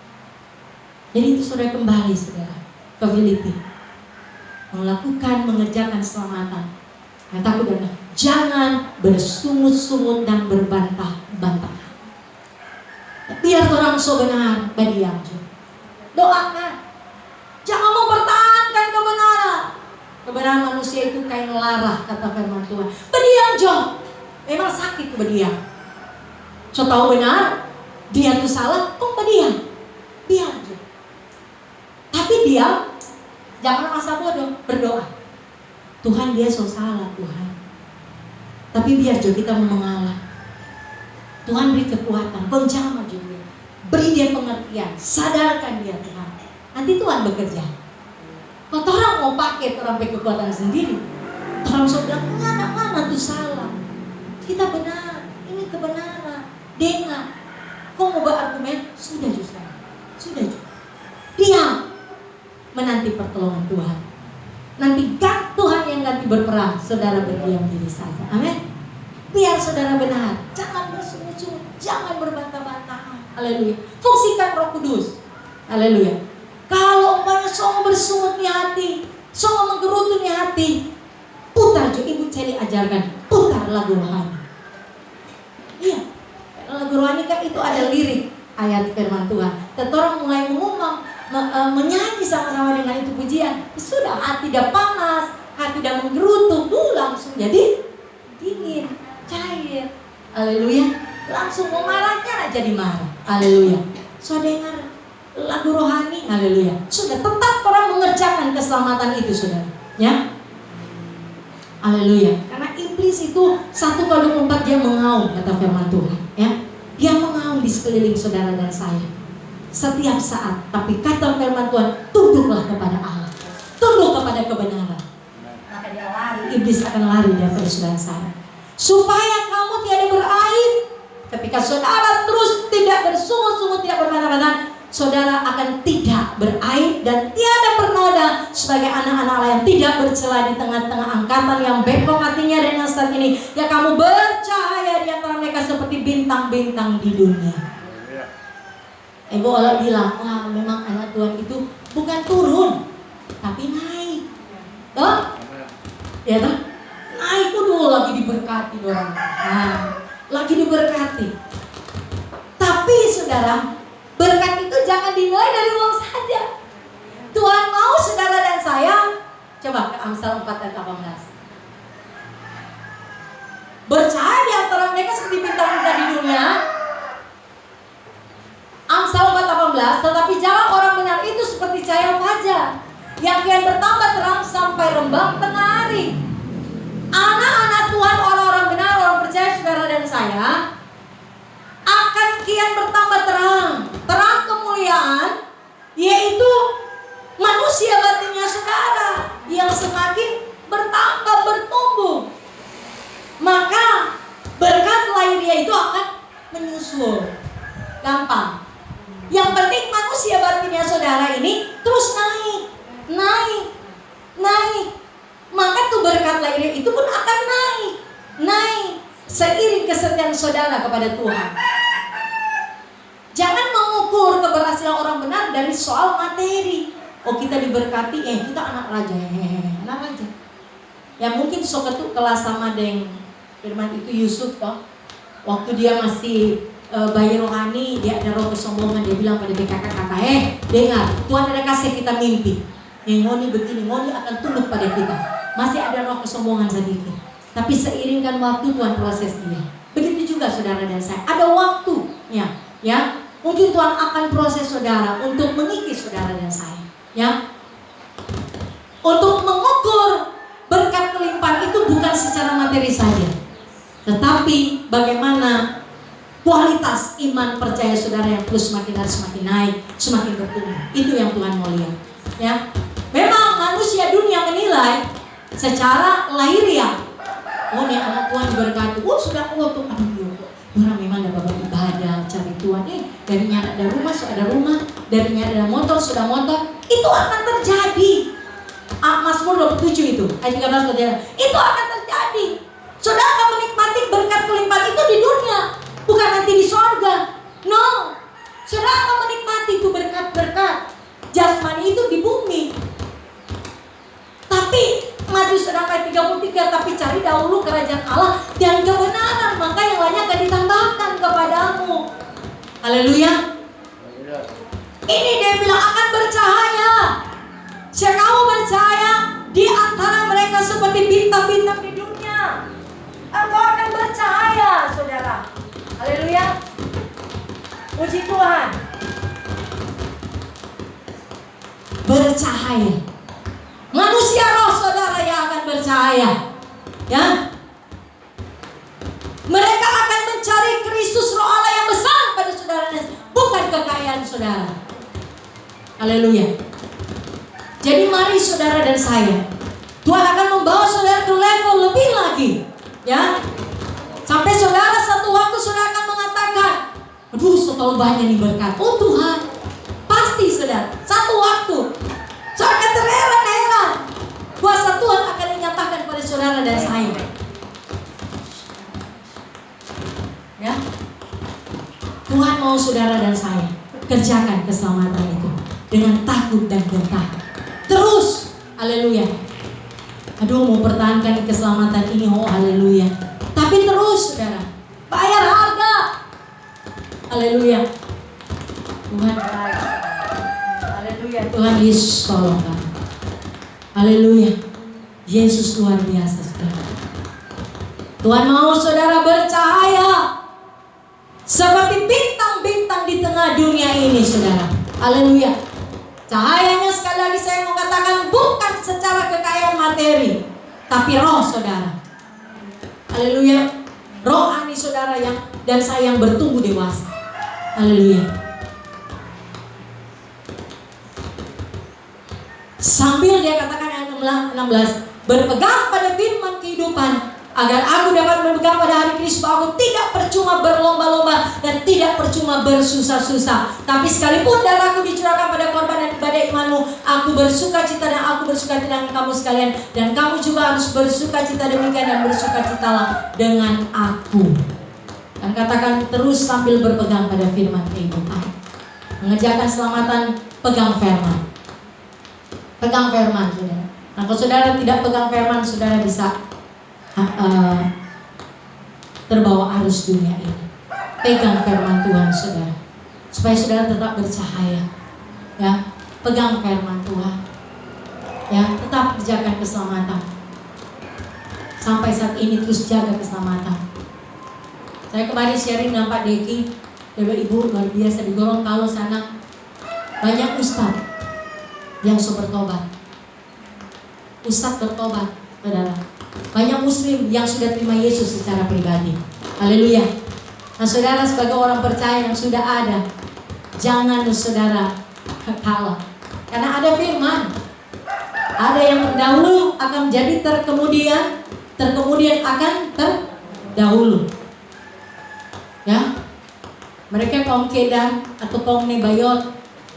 D: Jadi itu saudara kembali saudara ke Filipi, mengerjakan keselamatan. Yang takut adalah jangan bersungut-sungut dan berbantah-bantah. Biar orang so benar badiam. Doakan. Jangan mempertahankan kebenaran. Kebenaran manusia itu kain lara, kata firman Tuhan. Badiam jo. Memang sakit badiam. So tahu benar, dia itu salah, kok badiam. Biar jo. Tapi dia jangan merasa bodoh, berdoa. Tuhan dia so salah Tuhan. Tapi biar juga kita mau mengalah. Tuhan beri kekuatan, penjama juga. Beri dia pengertian, sadarkan dia Tuhan. Nanti Tuhan bekerja. Kalau orang mau pakai kekuatan sendiri, orang so bilang, mana tuh salah. Kita benar, ini kebenaran. Dengar. Kau mau berargumen? Sudah juga. Diam. Menanti pertolongan Tuhan. Nanti Tuhan yang ganti berperang, saudara berdiam diri saja. Amin. Biar saudara benar, jangan bersungut-sungut, jangan berbantah-bantah. Haleluya. Fungsikan Roh Kudus. Haleluya. Kalau umpamanya semua bersungut di hati, semua menggerutu di hati, putar juga. Ibu Celi ajarkan, putar lagu rohani. Iya, lagu rohani kan itu ada lirik ayat firman Tuhan. Dan orang mulai mengumam, menyanyi sama-sama dengan itu pujian, sudah hati dah panas, hati dah menggerutu, langsung jadi dingin, cair. Haleluya. Langsung mau marahnya aja dimarah. Haleluya. So dengar lagu rohani. Haleluya. Sudah tetap orang mengerjakan keselamatan itu, saudara. Ya. Haleluya. Karena iblis itu 1:24 dia mengaum, kata firman Tuhan. Ya. Dia mengaum di sekeliling saudara dan saya setiap saat. Tapi kata firman Tuhan, tunduklah kepada Allah, tunduk kepada kebenaran, maka dia lari. Iblis akan lari dari saudara saya. Supaya kamu tiada beraib. Ketika saudara terus tidak bersungut-sungut, tidak bermata-mata, saudara akan tidak beraib dan tiada bernoda sebagai anak-anak Allah yang tidak bercela di tengah-tengah angkatan yang bengkok hatinya dan yang saat ini. Ya, kamu bercahaya di antara mereka seperti bintang-bintang di dunia. Ibu Allah bilang, wah memang anak Tuhan itu bukan turun, tapi naik. Toh? Ya toh? Naik dulu lagi diberkati orang. Nah, lagi diberkati. Tapi saudara, berkat itu jangan dinilai dari uang saja. Tuhan mau saudara dan saya, coba ke Amsal 4 ayat 18. Bercahaya di antara mereka seperti bintang-bintang di dunia. Amsal 4:18, tetapi jalan orang benar itu seperti cahaya fajar yang kian bertambah terang sampai rembang tengah hari. Anak-anak Tuhan, orang-orang benar, orang percaya, saudara dan saya, akan kian bertambah terang. Terang kemuliaan, yaitu manusia batinnya saudara yang semakin bertambah, bertumbuh. Maka berkat lahiriah itu akan menyusul. Gampang. Yang penting manusia batinnya saudara ini terus naik, naik, naik. Maka tuh berkat lahiriah itu pun akan naik, naik seiring kesetiaan saudara kepada Tuhan. Jangan mengukur keberhasilan orang benar dari soal materi. Oh, kita diberkati, kita anak raja, anak raja. Ya mungkin sok itu kelas sama dengan firman itu Yusuf toh. Waktu dia masih bayi rohani, dia ada roh kesombongan, dia bilang pada BKK kata, dengar, Tuhan ada kasih kita mimpi. Ngoni begini, ngoni akan tunduk pada kita. Masih ada roh kesombongan sedikit. Tapi seiringkan waktu Tuhan proses dia. Begitu juga saudara dan saya. Ada waktunya, ya. Mungkin Tuhan akan proses saudara untuk mengikis saudara dan saya, ya. Untuk mengukur berkat kelimpahan itu bukan secara materi saja, tetapi bagaimana kualitas iman percaya saudara yang terus semakin hari semakin naik, semakin bertumbuh. Itu yang Tuhan mau lihat, ya. Memang manusia dunia menilai secara lahiriah, oh ini anak Tuhan berkati, sudah tuh, orang memang ada bapak ibadah, cari Tuhan, darinya ada rumah, sudah ada rumah, darinya ada motor, sudah motor. Itu akan terjadi. Mazmur 27 itu, ayat 13 berkata, itu akan terjadi. Saudara akan menikmati berkat kelimpahan itu di dunia, bukan nanti di sorga. No, saudara akan menikmati itu berkat-berkat jasmani itu di bumi. Tapi maju sedang ayat 33, tapi cari dahulu kerajaan Allah dan kebenaran, maka yang lainnya akan ditambahkan kepadamu. Haleluya. Ini dia bilang akan bercahaya. Jika kamu bercahaya di antara mereka seperti bintang-bintang di dunia, engkau akan bercahaya, saudara. Haleluya. Puji Tuhan. Bercahaya. Manusia roh saudara yang akan bercahaya, ya. Mereka akan mencari Kristus roh Allah yang besar pada saudara, bukan kekayaan saudara. Haleluya. Jadi mari saudara dan saya, Tuhan akan membawa saudara ke level lebih lagi, ya. Sampai saudara satu waktu saudara akan mengatakan, aduh terlalu banyak nih berkat. Oh Tuhan, pasti saudara, satu waktu saudara akan terheran-heran, kuasa Tuhan akan dinyatakan pada saudara dan saya, ya. Tuhan mau saudara dan saya kerjakan keselamatan itu dengan takut dan gentar. Terus, haleluya. Aduh, mau pertahankan keselamatan ini, oh haleluya. Tapi terus, saudara, bayar harga. Haleluya. Tuhan baik. Haleluya. Tuhan Yesus tolong kami. Haleluya. Yesus luar biasa, saudara. Tuhan mau saudara bercahaya. Seperti bintang-bintang di tengah dunia ini, saudara. Haleluya. Cahayanya, sekali lagi saya mau katakan, bukan secara kekayaan materi, tapi roh, saudara. Haleluya. Rohani saudara dan saya yang bertumbuh dewasa. Haleluya. Sambil dia katakan ayat 16, berpegang pada firman kehidupan, agar aku dapat berpegang pada hari Kristus, bahwa aku tidak percuma berlomba-lomba dan tidak percuma bersusah-susah. Tapi sekalipun darahku dicurahkan pada korban dan ibadah imanmu, aku bersukacita dan aku bersukacita dengan kamu sekalian, dan kamu juga harus bersukacita demikian dan bersukacitalah dengan aku. Dan katakan terus sambil berpegang pada firman kehidupan. Mengerjakan keselamatan, pegang firman. Pegang firman, saudara. Nah, kalau saudara tidak pegang firman, saudara bisa terbawa arus dunia ini. Pegang firman Tuhan, saudara, supaya saudara tetap bercahaya. Ya, pegang firman Tuhan. Ya, tetap jaga keselamatan. Sampai saat ini terus jaga keselamatan. Saya kemarin sharing dengan Pak Deki, dari Ibu luar biasa di Gorontalo sana, banyak ustadz yang sudah bertobat. Ustadz bertobat, saudara. Banyak muslim yang sudah terima Yesus secara pribadi. Haleluya. Nah, saudara, sebagai orang percaya yang sudah ada, jangan saudara kalah. Karena ada firman, ada yang terdahulu akan menjadi terkemudian akan terdahulu. Ya, mereka kaum Kedan atau kaum Nebayot,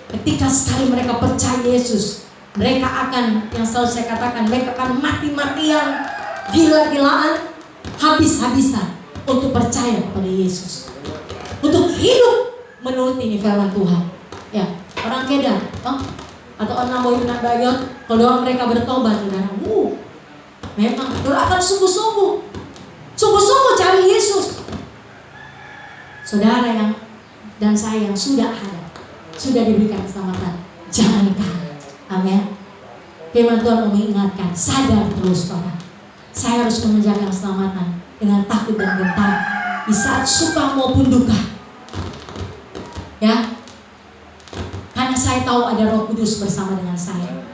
D: ketika sekali mereka percaya Yesus, mereka akan, yang selalu saya katakan, mereka akan mati-matian, gila-gilaan, habis-habisan untuk percaya kepada Yesus, untuk hidup menurut ini firman Tuhan. Ya, orang Kedan atau orang Nebayot, kalau mereka bertobat, saudara, memang akan sungguh-sungguh cari Yesus. Saudara yang dan saya yang sudah ada, sudah diberikan keselamatan, jangan kalah. Amin. Firman Tuhan mengingatkan, sadar terus orang. Saya harus mengerjakan keselamatan dengan takut dan gentar di saat suka maupun duka. Ya, karena saya tahu ada Roh Kudus bersama dengan saya.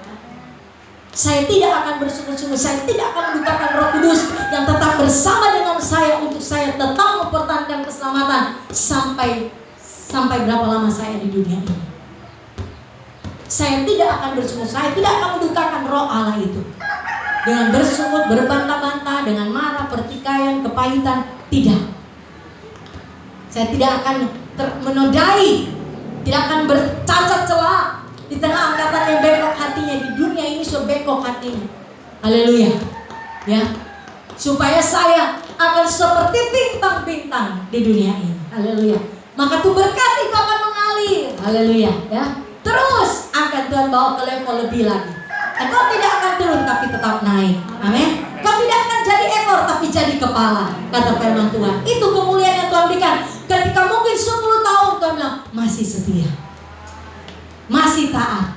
D: Saya tidak akan bersungguh-sungguh, saya tidak akan mendukakan Roh Kudus yang tetap bersama dengan saya untuk saya tetap mempertahankan keselamatan sampai berapa lama saya di dunia ini. Saya tidak akan bersungguh, saya tidak akan mendukakan Roh Allah itu dengan bersungut, berbantah-bantah, dengan marah, pertikaian, kepahitan. Tidak. Saya tidak akan menodai, tidak akan bercacat celah di tengah angkatan yang bengkok hatinya. Di dunia ini sudah bengkok hatinya. Haleluya. Ya, supaya saya akan seperti bintang-bintang di dunia ini. Haleluya. Maka tuh berkat itu akan mengalir. Haleluya. Ya, terus akan Tuhan bawa ke level lebih lagi. Engkau tidak akan turun tapi tetap naik. Amin. Kau tidak akan jadi ekor tapi jadi kepala, kata firman Tuhan. Itu kemuliaan yang Tuhan berikan. Ketika mungkin 10 tahun Tuhan bilang masih setia, masih taat.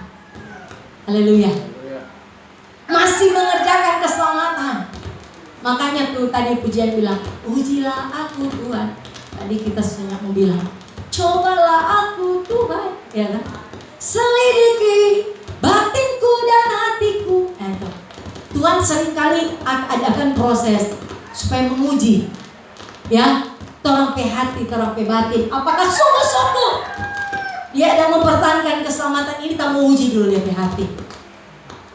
D: Haleluya. Masih mengerjakan keselamatan. Makanya tuh tadi pujian bilang, ujilah aku Tuhan. Tadi kita sudah mau bilang, cobalah aku Tuhan, ya kan? Selidiki batinku dan hatiku. Tuhan seringkali adakan proses supaya menguji, ya, torang pe hati, torang pe batin. Apakah sungguh-sungguh dia ada mempertahankan keselamatan ini? Tak mau uji dulu dia pe hati.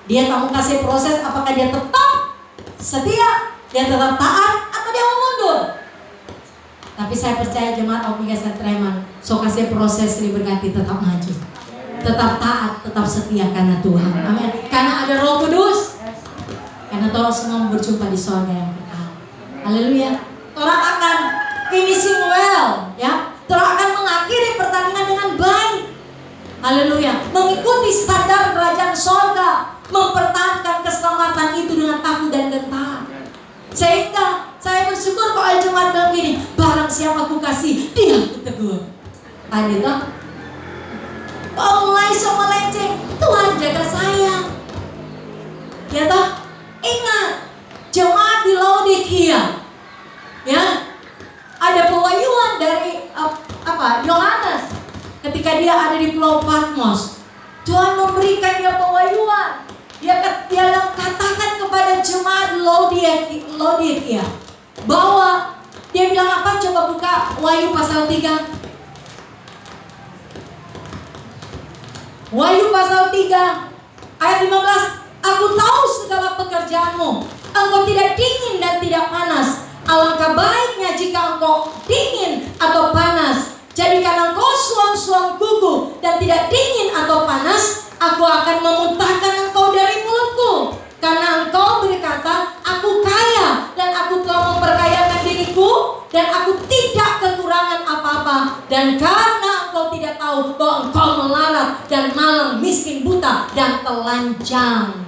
D: Dia tak mau kasih proses apakah dia tetap setia, dia tetap taat, atau dia mau mundur. Tapi saya percaya jemaat Omega Sentreman, so kasih proses silih berganti, tetap maju, tetap taat, tetap setia karena Tuhan. Amin. Karena ada Roh Kudus. Karena tolong semua berjumpa di surga yang kekal. Haleluya. Orang akan finishing well, ya. Orang akan mengakhiri pertandingan dengan baik. Haleluya. Mengikuti standar kerajaan surga, mempertahankan keselamatan itu dengan takut dan gentar. Sehingga saya bersyukur kalau jemaat bilang gini, barang siapa aku kasih, dia aku tegur. Tadi toh, kalau mulai sama melenceng, Tuhan jaga saya. Ya toh, ingat jemaat di Laodikia, ya, ada pewahyuan dari Laodikia bahwa dia bilang apa? Coba buka Wahyu pasal 3. Wahyu pasal 3 ayat 15. Aku tahu segala pekerjaanmu, engkau tidak dingin dan tidak panas. Alangkah baiknya jika engkau dingin atau panas. Jadikan engkau suam-suam gugu dan tidak dingin atau panas, aku akan memuntahkan engkau dari mulutku. Karena engkau berkata, aku kaya dan aku telah memperkayakan diriku dan aku tidak kekurangan apa-apa. Dan karena engkau tidak tahu bahwa engkau melarat dan malang, miskin, buta dan telanjang.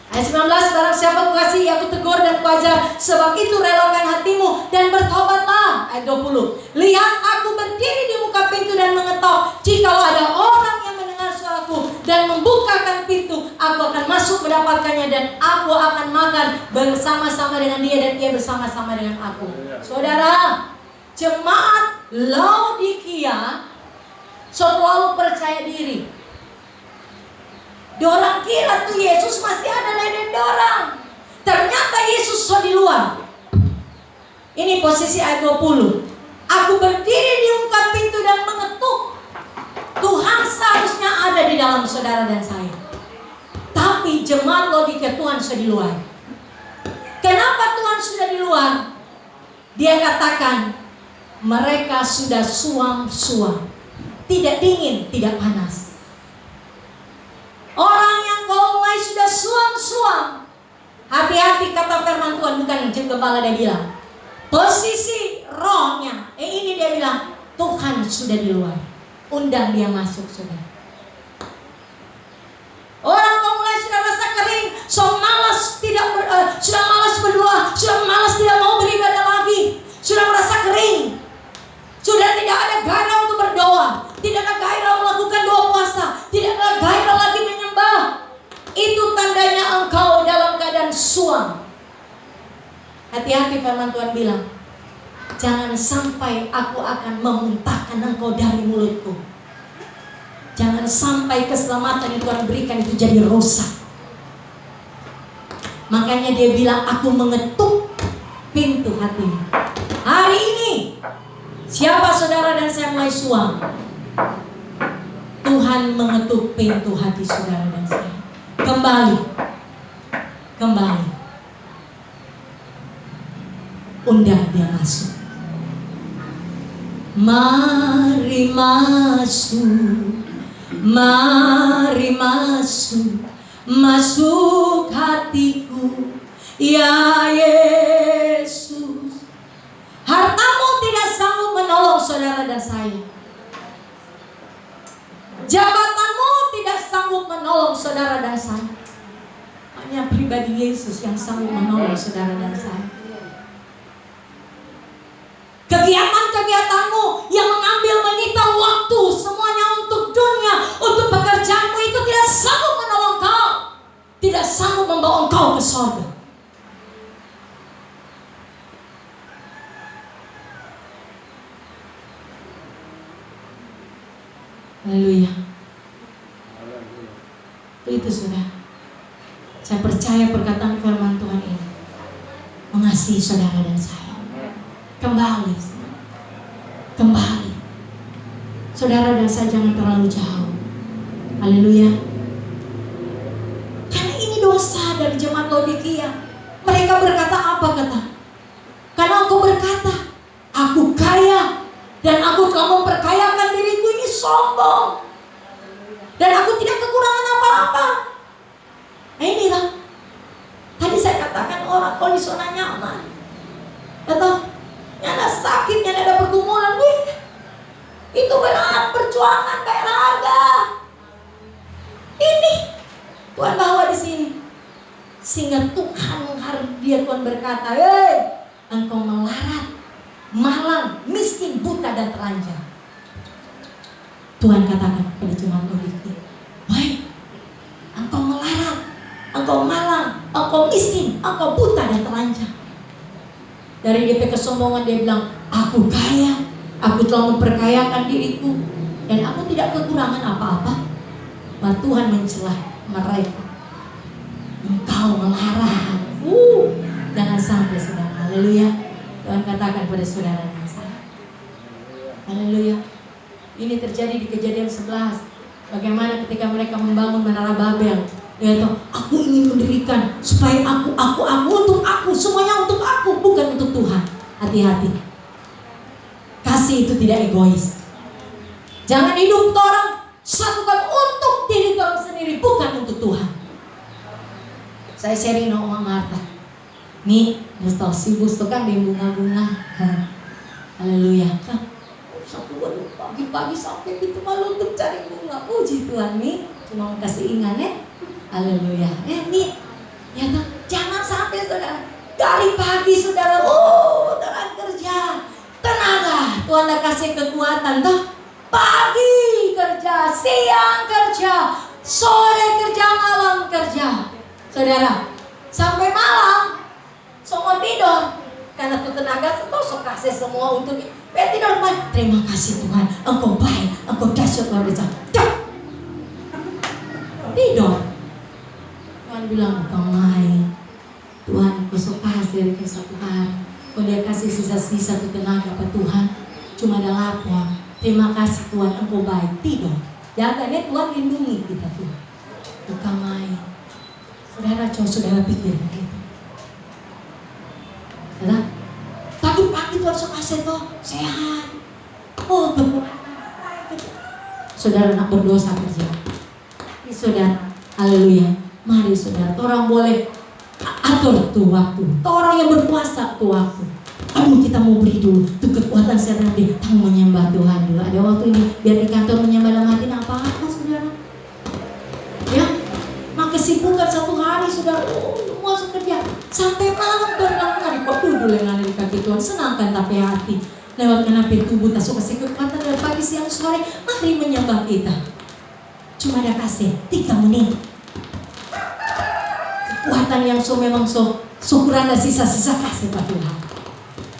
D: Ayat 19, barang siapa kukasihi aku tegur dan kuajar, sebab itu relakan hatimu dan bertobatlah. Ayat 20, lihat aku berdiri di muka pintu dan mengetok. Jikalau ada orang yang mendengar suaraku dan membukakan pintu, aku akan masuk mendapatkannya dan aku akan makan bersama-sama dengan dia dan dia bersama-sama dengan aku. Saudara, jemaat Laodikia selalu percaya diri. Dorang kira tuh Yesus masih ada lain dorang. Ternyata Yesus sudah di luar. Ini posisi ayat 20. Aku berdiri di muka pintu dan mengetuk. Tuhan seharusnya ada di dalam saudara dan saya. Tapi jemaat Laodikia, Tuhan sudah di luar. Kenapa Tuhan sudah di luar? Dia katakan mereka sudah suam-suam, tidak dingin, tidak panas. Orang yang kau mulai sudah suam-suam, hati-hati kata firman Tuhan, bukan gembala dia bilang. Posisi rohnya, ini dia bilang, Tuhan sudah di luar. Undang dia masuk, saudara. Orang kau mulai sudah rasa kering, sudah malas berdoa, sudah malas tidak mau beribadah lagi, sudah merasa kering, sudah tidak ada gairah untuk berdoa, tidak ada gairah melakukan doa puasa, tidak ada gairah lagi menyembah. Itu tandanya engkau dalam keadaan suam. Hati-hati firman Tuhan bilang, jangan sampai aku akan memuntahkan engkau dari mulutku. Jangan sampai keselamatan yang Tuhan berikan itu jadi rusak. Makanya dia bilang, aku mengetuk pintu hatimu. Hari ini, siapa saudara dan saya mulai suam, Tuhan mengetuk pintu hati saudara dan saya. Kembali. Undang dia masuk. Mari masuk. Mari masuk, masuk hatiku, ya Yesus. Hartamu tidak sanggup menolong saudara dan saya. Jabatanmu tidak sanggup menolong saudara dan saya. Hanya pribadi Yesus yang sanggup menolong saudara dan saya. Kegiatan-kegiatanmu yang mengambil menyita waktu semuanya untuk dunia, untuk pekerjaanmu itu tidak sanggup menolong kau, tidak sanggup membawa engkau ke surga. Haleluya. Itu sudah. Saya percaya perkataan firman Tuhan ini mengasihi saudara dan saya. Kembali. Saudara dan saya jangan terlalu jauh. Haleluya. Karena ini dosa dari jemaat Laodikia. Mereka berkata apa kata? Karena engkau berkata, aku kaya dan aku telah memperkayakan diriku, ini sombong. Dan aku tidak kekurangan apa-apa. Nah inilah. Tadi saya katakan orang kalau di zona nyaman. Atau nyana sakit, nyana ada pergumulan, itu berat perjuangan kayak harga. Ini Tuhan bawa di sini, sehingga Tuhan Tuhan berkata, hei, engkau melarat, malang, miskin, buta dan telanjang. Tuhan katakan kepada jemaat Laodikia, wahai, engkau melarat, engkau malang, engkau miskin, engkau buta dan telanjang. Dari DP kesombongan dia bilang, aku kaya, aku telah memperkayakan diriku, dan aku tidak kekurangan apa-apa. Maka Tuhan mencela mereka, engkau melarat, Jangan sampai saudara. Haleluya. Tuhan katakan pada saudara yang salah. Haleluya. Ini terjadi di Kejadian 11. Bagaimana ketika mereka membangun menara Babel. Dia tahu, aku ingin mendirikan supaya aku untuk aku, semuanya untuk aku, bukan untuk Tuhan. Hati-hati. Kasih itu tidak egois. Jangan hidup orang satukan untuk diri orang sendiri, bukan untuk Tuhan. Saya sharing sama Marta. Nih, Ustaz sibuk kan di bunga-bunga. Haleluya. Satu pagi-pagi sampai gitu malu untuk cari bunga. Puji Tuhan nih, cuma mau kasih ingat ya. Haleluya. Nih, ya toh, jangan sampai saudara dari pagi saudara, terang kerja, tenaga, Tuhan dah kasih kekuatan toh. Pagi kerja, siang kerja, sore kerja, malam kerja. Saudara, sampai malam semua tidur karena tuh tenaga sok kasih semua untuk tidur. Terima kasih Tuhan, Engkau baik, Engkau dahsyat luar biasa. Tidur. Tuhan bilang Engkau main. Tuhan besok kasih ke satu hari. Kalau dia kasih sisa-sisa tuh tenaga apa Tuhan, cuma ada lapor. Terima kasih Tuhan, Engkau baik. Tidur. Jaganya Tuhan lindungi kita tuh. Bukan main. Saudara, coba saudara pikir begitu. Saudara, pagi-pagi Tuhan sok kasih tuh sehat. Saudara nak berdosa kerja. Ini saudara, haleluya. Mari saudara, orang boleh atur tuh waktu. Orang yang berpuasa tuh waktu. Aduh, kita mau beri dulu tuh kekuatan secara dia. Kamu menyembah Tuhan dulu. Ada waktu ini biar di kantor menyembah dalam hati apa saudara? Ya, maka kesibukan satu hari saudara. Masuk kerja sampai malam berenang kok dulu yang ada di kaki Tuhan. Senangkan tapi hati. Lewat kenapi tubuh tak suka kasih kekuatan dari pagi siang sore. Mari menyembah kita. Cuma ada kasih 3 menit. Kekuatan yang memang syukuran dan sisa-sisa kasih Pak Tuhan.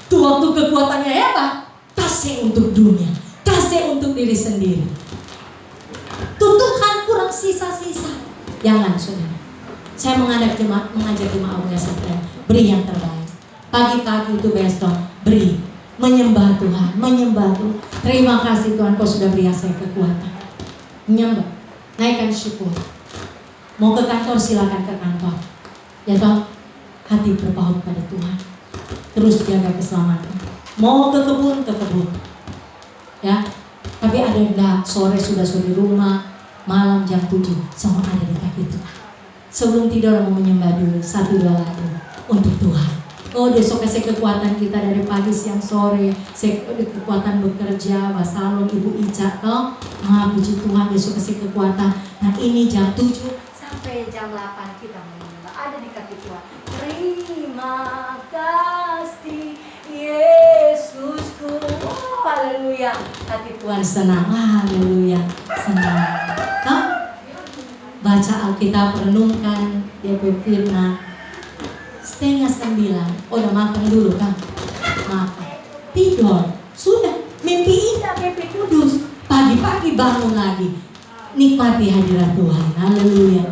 D: Itu waktu kekuatannya hebat. Kasih untuk dunia, kasih untuk diri sendiri. Tuhan kurang sisa-sisa. Jangan saudara. Saya mengajak jemaat sekalian, beri yang terbaik. Pagi-pagi itu besok beri, menyembah Tuhan, menyembah Tuhan. Terima kasih Tuhan, Kau sudah beri saya kekuatan. Menyembah, naikkan syukur. Mau ke kantor silakan ke kantor. Ya toh, hati berpaut pada Tuhan. Terus jaga keselamatan. Mau ke kebun, ya. Tapi ada enggak, sore sudah di rumah, malam jam 7, semua ada di kaki Tuhan. Sebelum tidur mau menyembah dulu 1-2 lagu untuk Tuhan. Dia sok kasih kekuatan kita dari pagi siang sore, kekuatan bekerja, Wasalom, Ibu Ica toh. Puji Tuhan, dia sok kasih kekuatan. Nah ini jam 7 sampai jam 8 kita menyembah ada di kaki Tuhan. Terima kasih Yesusku. Haleluya. Hati Tuhan senang. Haleluya. Senang. Toh? Baca Alkitab, renungkan DP Firman 8:30. Udah makan dulu kan? Makan. Tidur. Sudah. Mimpi indah, mimpi kudus. Pagi-pagi bangun lagi. Nikmati hadirat Tuhan. Haleluya.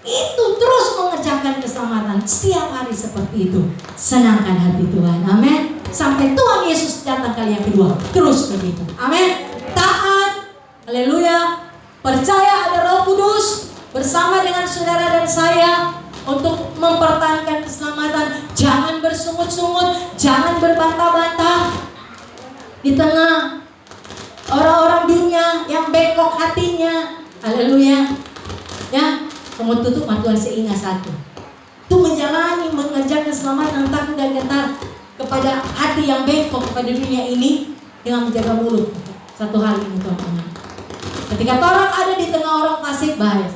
D: Itu terus mengerjakan keselamatan. Setiap hari seperti itu. Senangkan hati Tuhan. Amin. Sampai Tuhan Yesus datang kali yang kedua. Terus begitu. Amin. Taat. Haleluya. Percaya ada Roh Kudus bersama dengan saudara dan saya untuk mempertahankan keselamatan. Jangan bersungut-sungut, jangan berbantah-bantah di tengah orang-orang dunia yang bengkok hatinya. Haleluya. Ya, semua tutup mata Tuhan seingat satu. Itu menjalani, mengerjakan keselamatan takut dan gentar kepada hati yang bengkok kepada dunia ini dengan menjaga mulut. Satu hal ini Tuhan. Ketika orang ada di tengah orang fasik, bahaya.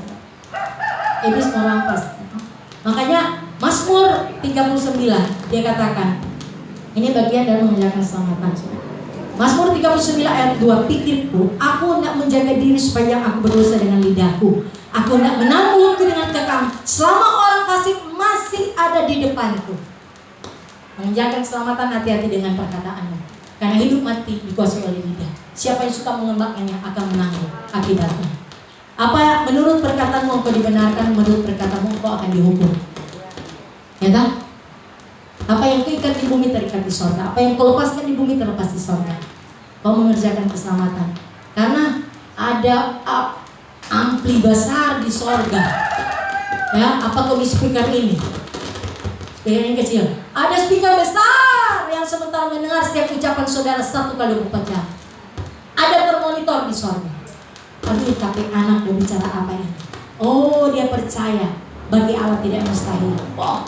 D: Iblis mau rampas. Makanya Mazmur 39 dia katakan, ini bagian dari mengerjakan keselamatan. Mazmur 39 ayat 2, pikirku, aku hendak menjaga diri supaya aku berdosa dengan lidahku. Aku hendak menahan mulutku dengan kekang selama orang fasik masih ada di depanku. Menjaga keselamatan, hati-hati dengan perkataanmu. Karena hidup mati dikuasai oleh lidah. Siapa yang suka mengembangkannya akan menanggung akibatnya. Apa menurut perkataanmu engkau dibenarkan, menurut perkataanmu engkau akan dihukum. Ya tak? Apa yang kau ikat di bumi terikat di sorga. Apa yang kau lepaskan di bumi terlepas di sorga. Kau mengerjakan keselamatan. Karena ada ampli besar di sorga. Ya, apa kau di speaker ini? Speaker yang kecil. Ada speaker besar yang sementara mendengar setiap ucapan saudara 1x24 jam. Ada termonitor di sorga. Tapi anak mau bicara apa ini? Oh, dia percaya bagi Allah tidak mustahil. Oh,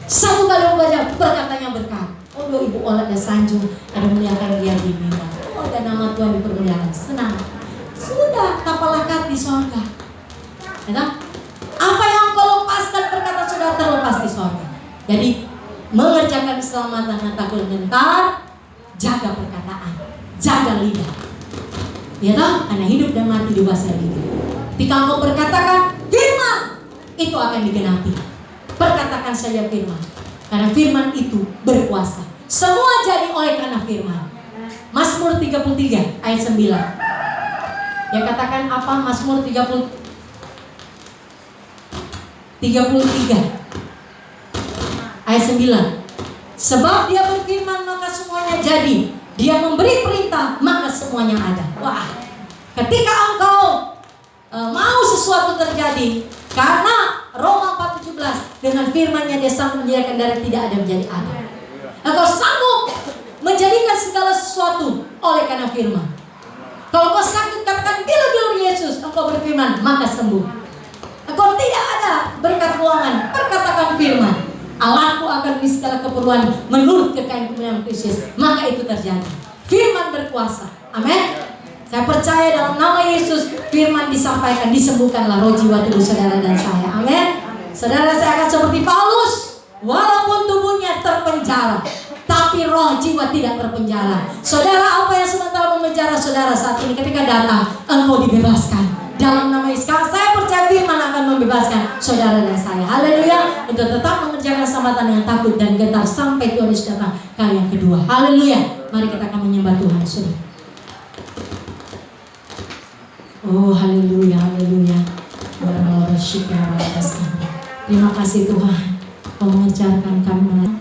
D: 1x24 jam berkatanya berkat. Oh, Ibu Ola dan Sanjung ada muliakan dia di mimbar. Oh, dan nama Tuhan dipermuliakan. Senang. Sudah kapal lakat di sorga. Ya, apa yang kau lepaskan perkataan saudara terlepas di sorga. Jadi mengerjakan keselamatan dan takut gentar, jaga perkataan, jaga lidah. Ya toh, karena hidup dan mati dikuasai lidah. Ketika engkau berkatakan firman, itu akan digenapi. Perkatakan saja firman, karena firman itu berkuasa. Semua jadi oleh karena firman. Mazmur 33 ayat 9. Ya, katakan apa Mazmur 33 ayat 9. Sebab dia berfirman maka semuanya jadi. Dia memberi perintah maka semuanya ada. Wah, ketika engkau mau sesuatu terjadi, karena Roma 4:17 dengan firman-Nya dia sanggup menjadikan dari tidak ada menjadi ada. Engkau sanggup menjadikan segala sesuatu oleh karena firman. Kalau kau sakit, katakan bilu-bilu Yesus, engkau berfirman maka sembuh. Engkau tidak ada berkat keuangan, perkatakan firman. Allahku akan beri segala keperluan menurut kekayaan kemuliaan Kristus, maka itu terjadi. Firman berkuasa. Amin. Saya percaya dalam nama Yesus firman disampaikan, disembuhkanlah roh jiwa tubuh saudara dan saya. Amin. Saudara, saya akan seperti Paulus, walaupun tubuhnya terpenjara, tapi roh jiwa tidak terpenjara. Saudara, apa yang sementara memenjara saudara saat ini, ketika datang engkau dibebaskan. Dalam nama Yesus, saya percaya firman akan membebaskan saudara dan saya. Haleluya. Untuk tetap mengerjakan keselamatan dengan takut dan gentar sampai Tuhan Yesus datang kali yang kedua. Haleluya. Mari kita akan menyembah Tuhan. Sudah. Oh, haleluya, haleluya. Terima kasih Tuhan. Kau mengajarkan kami.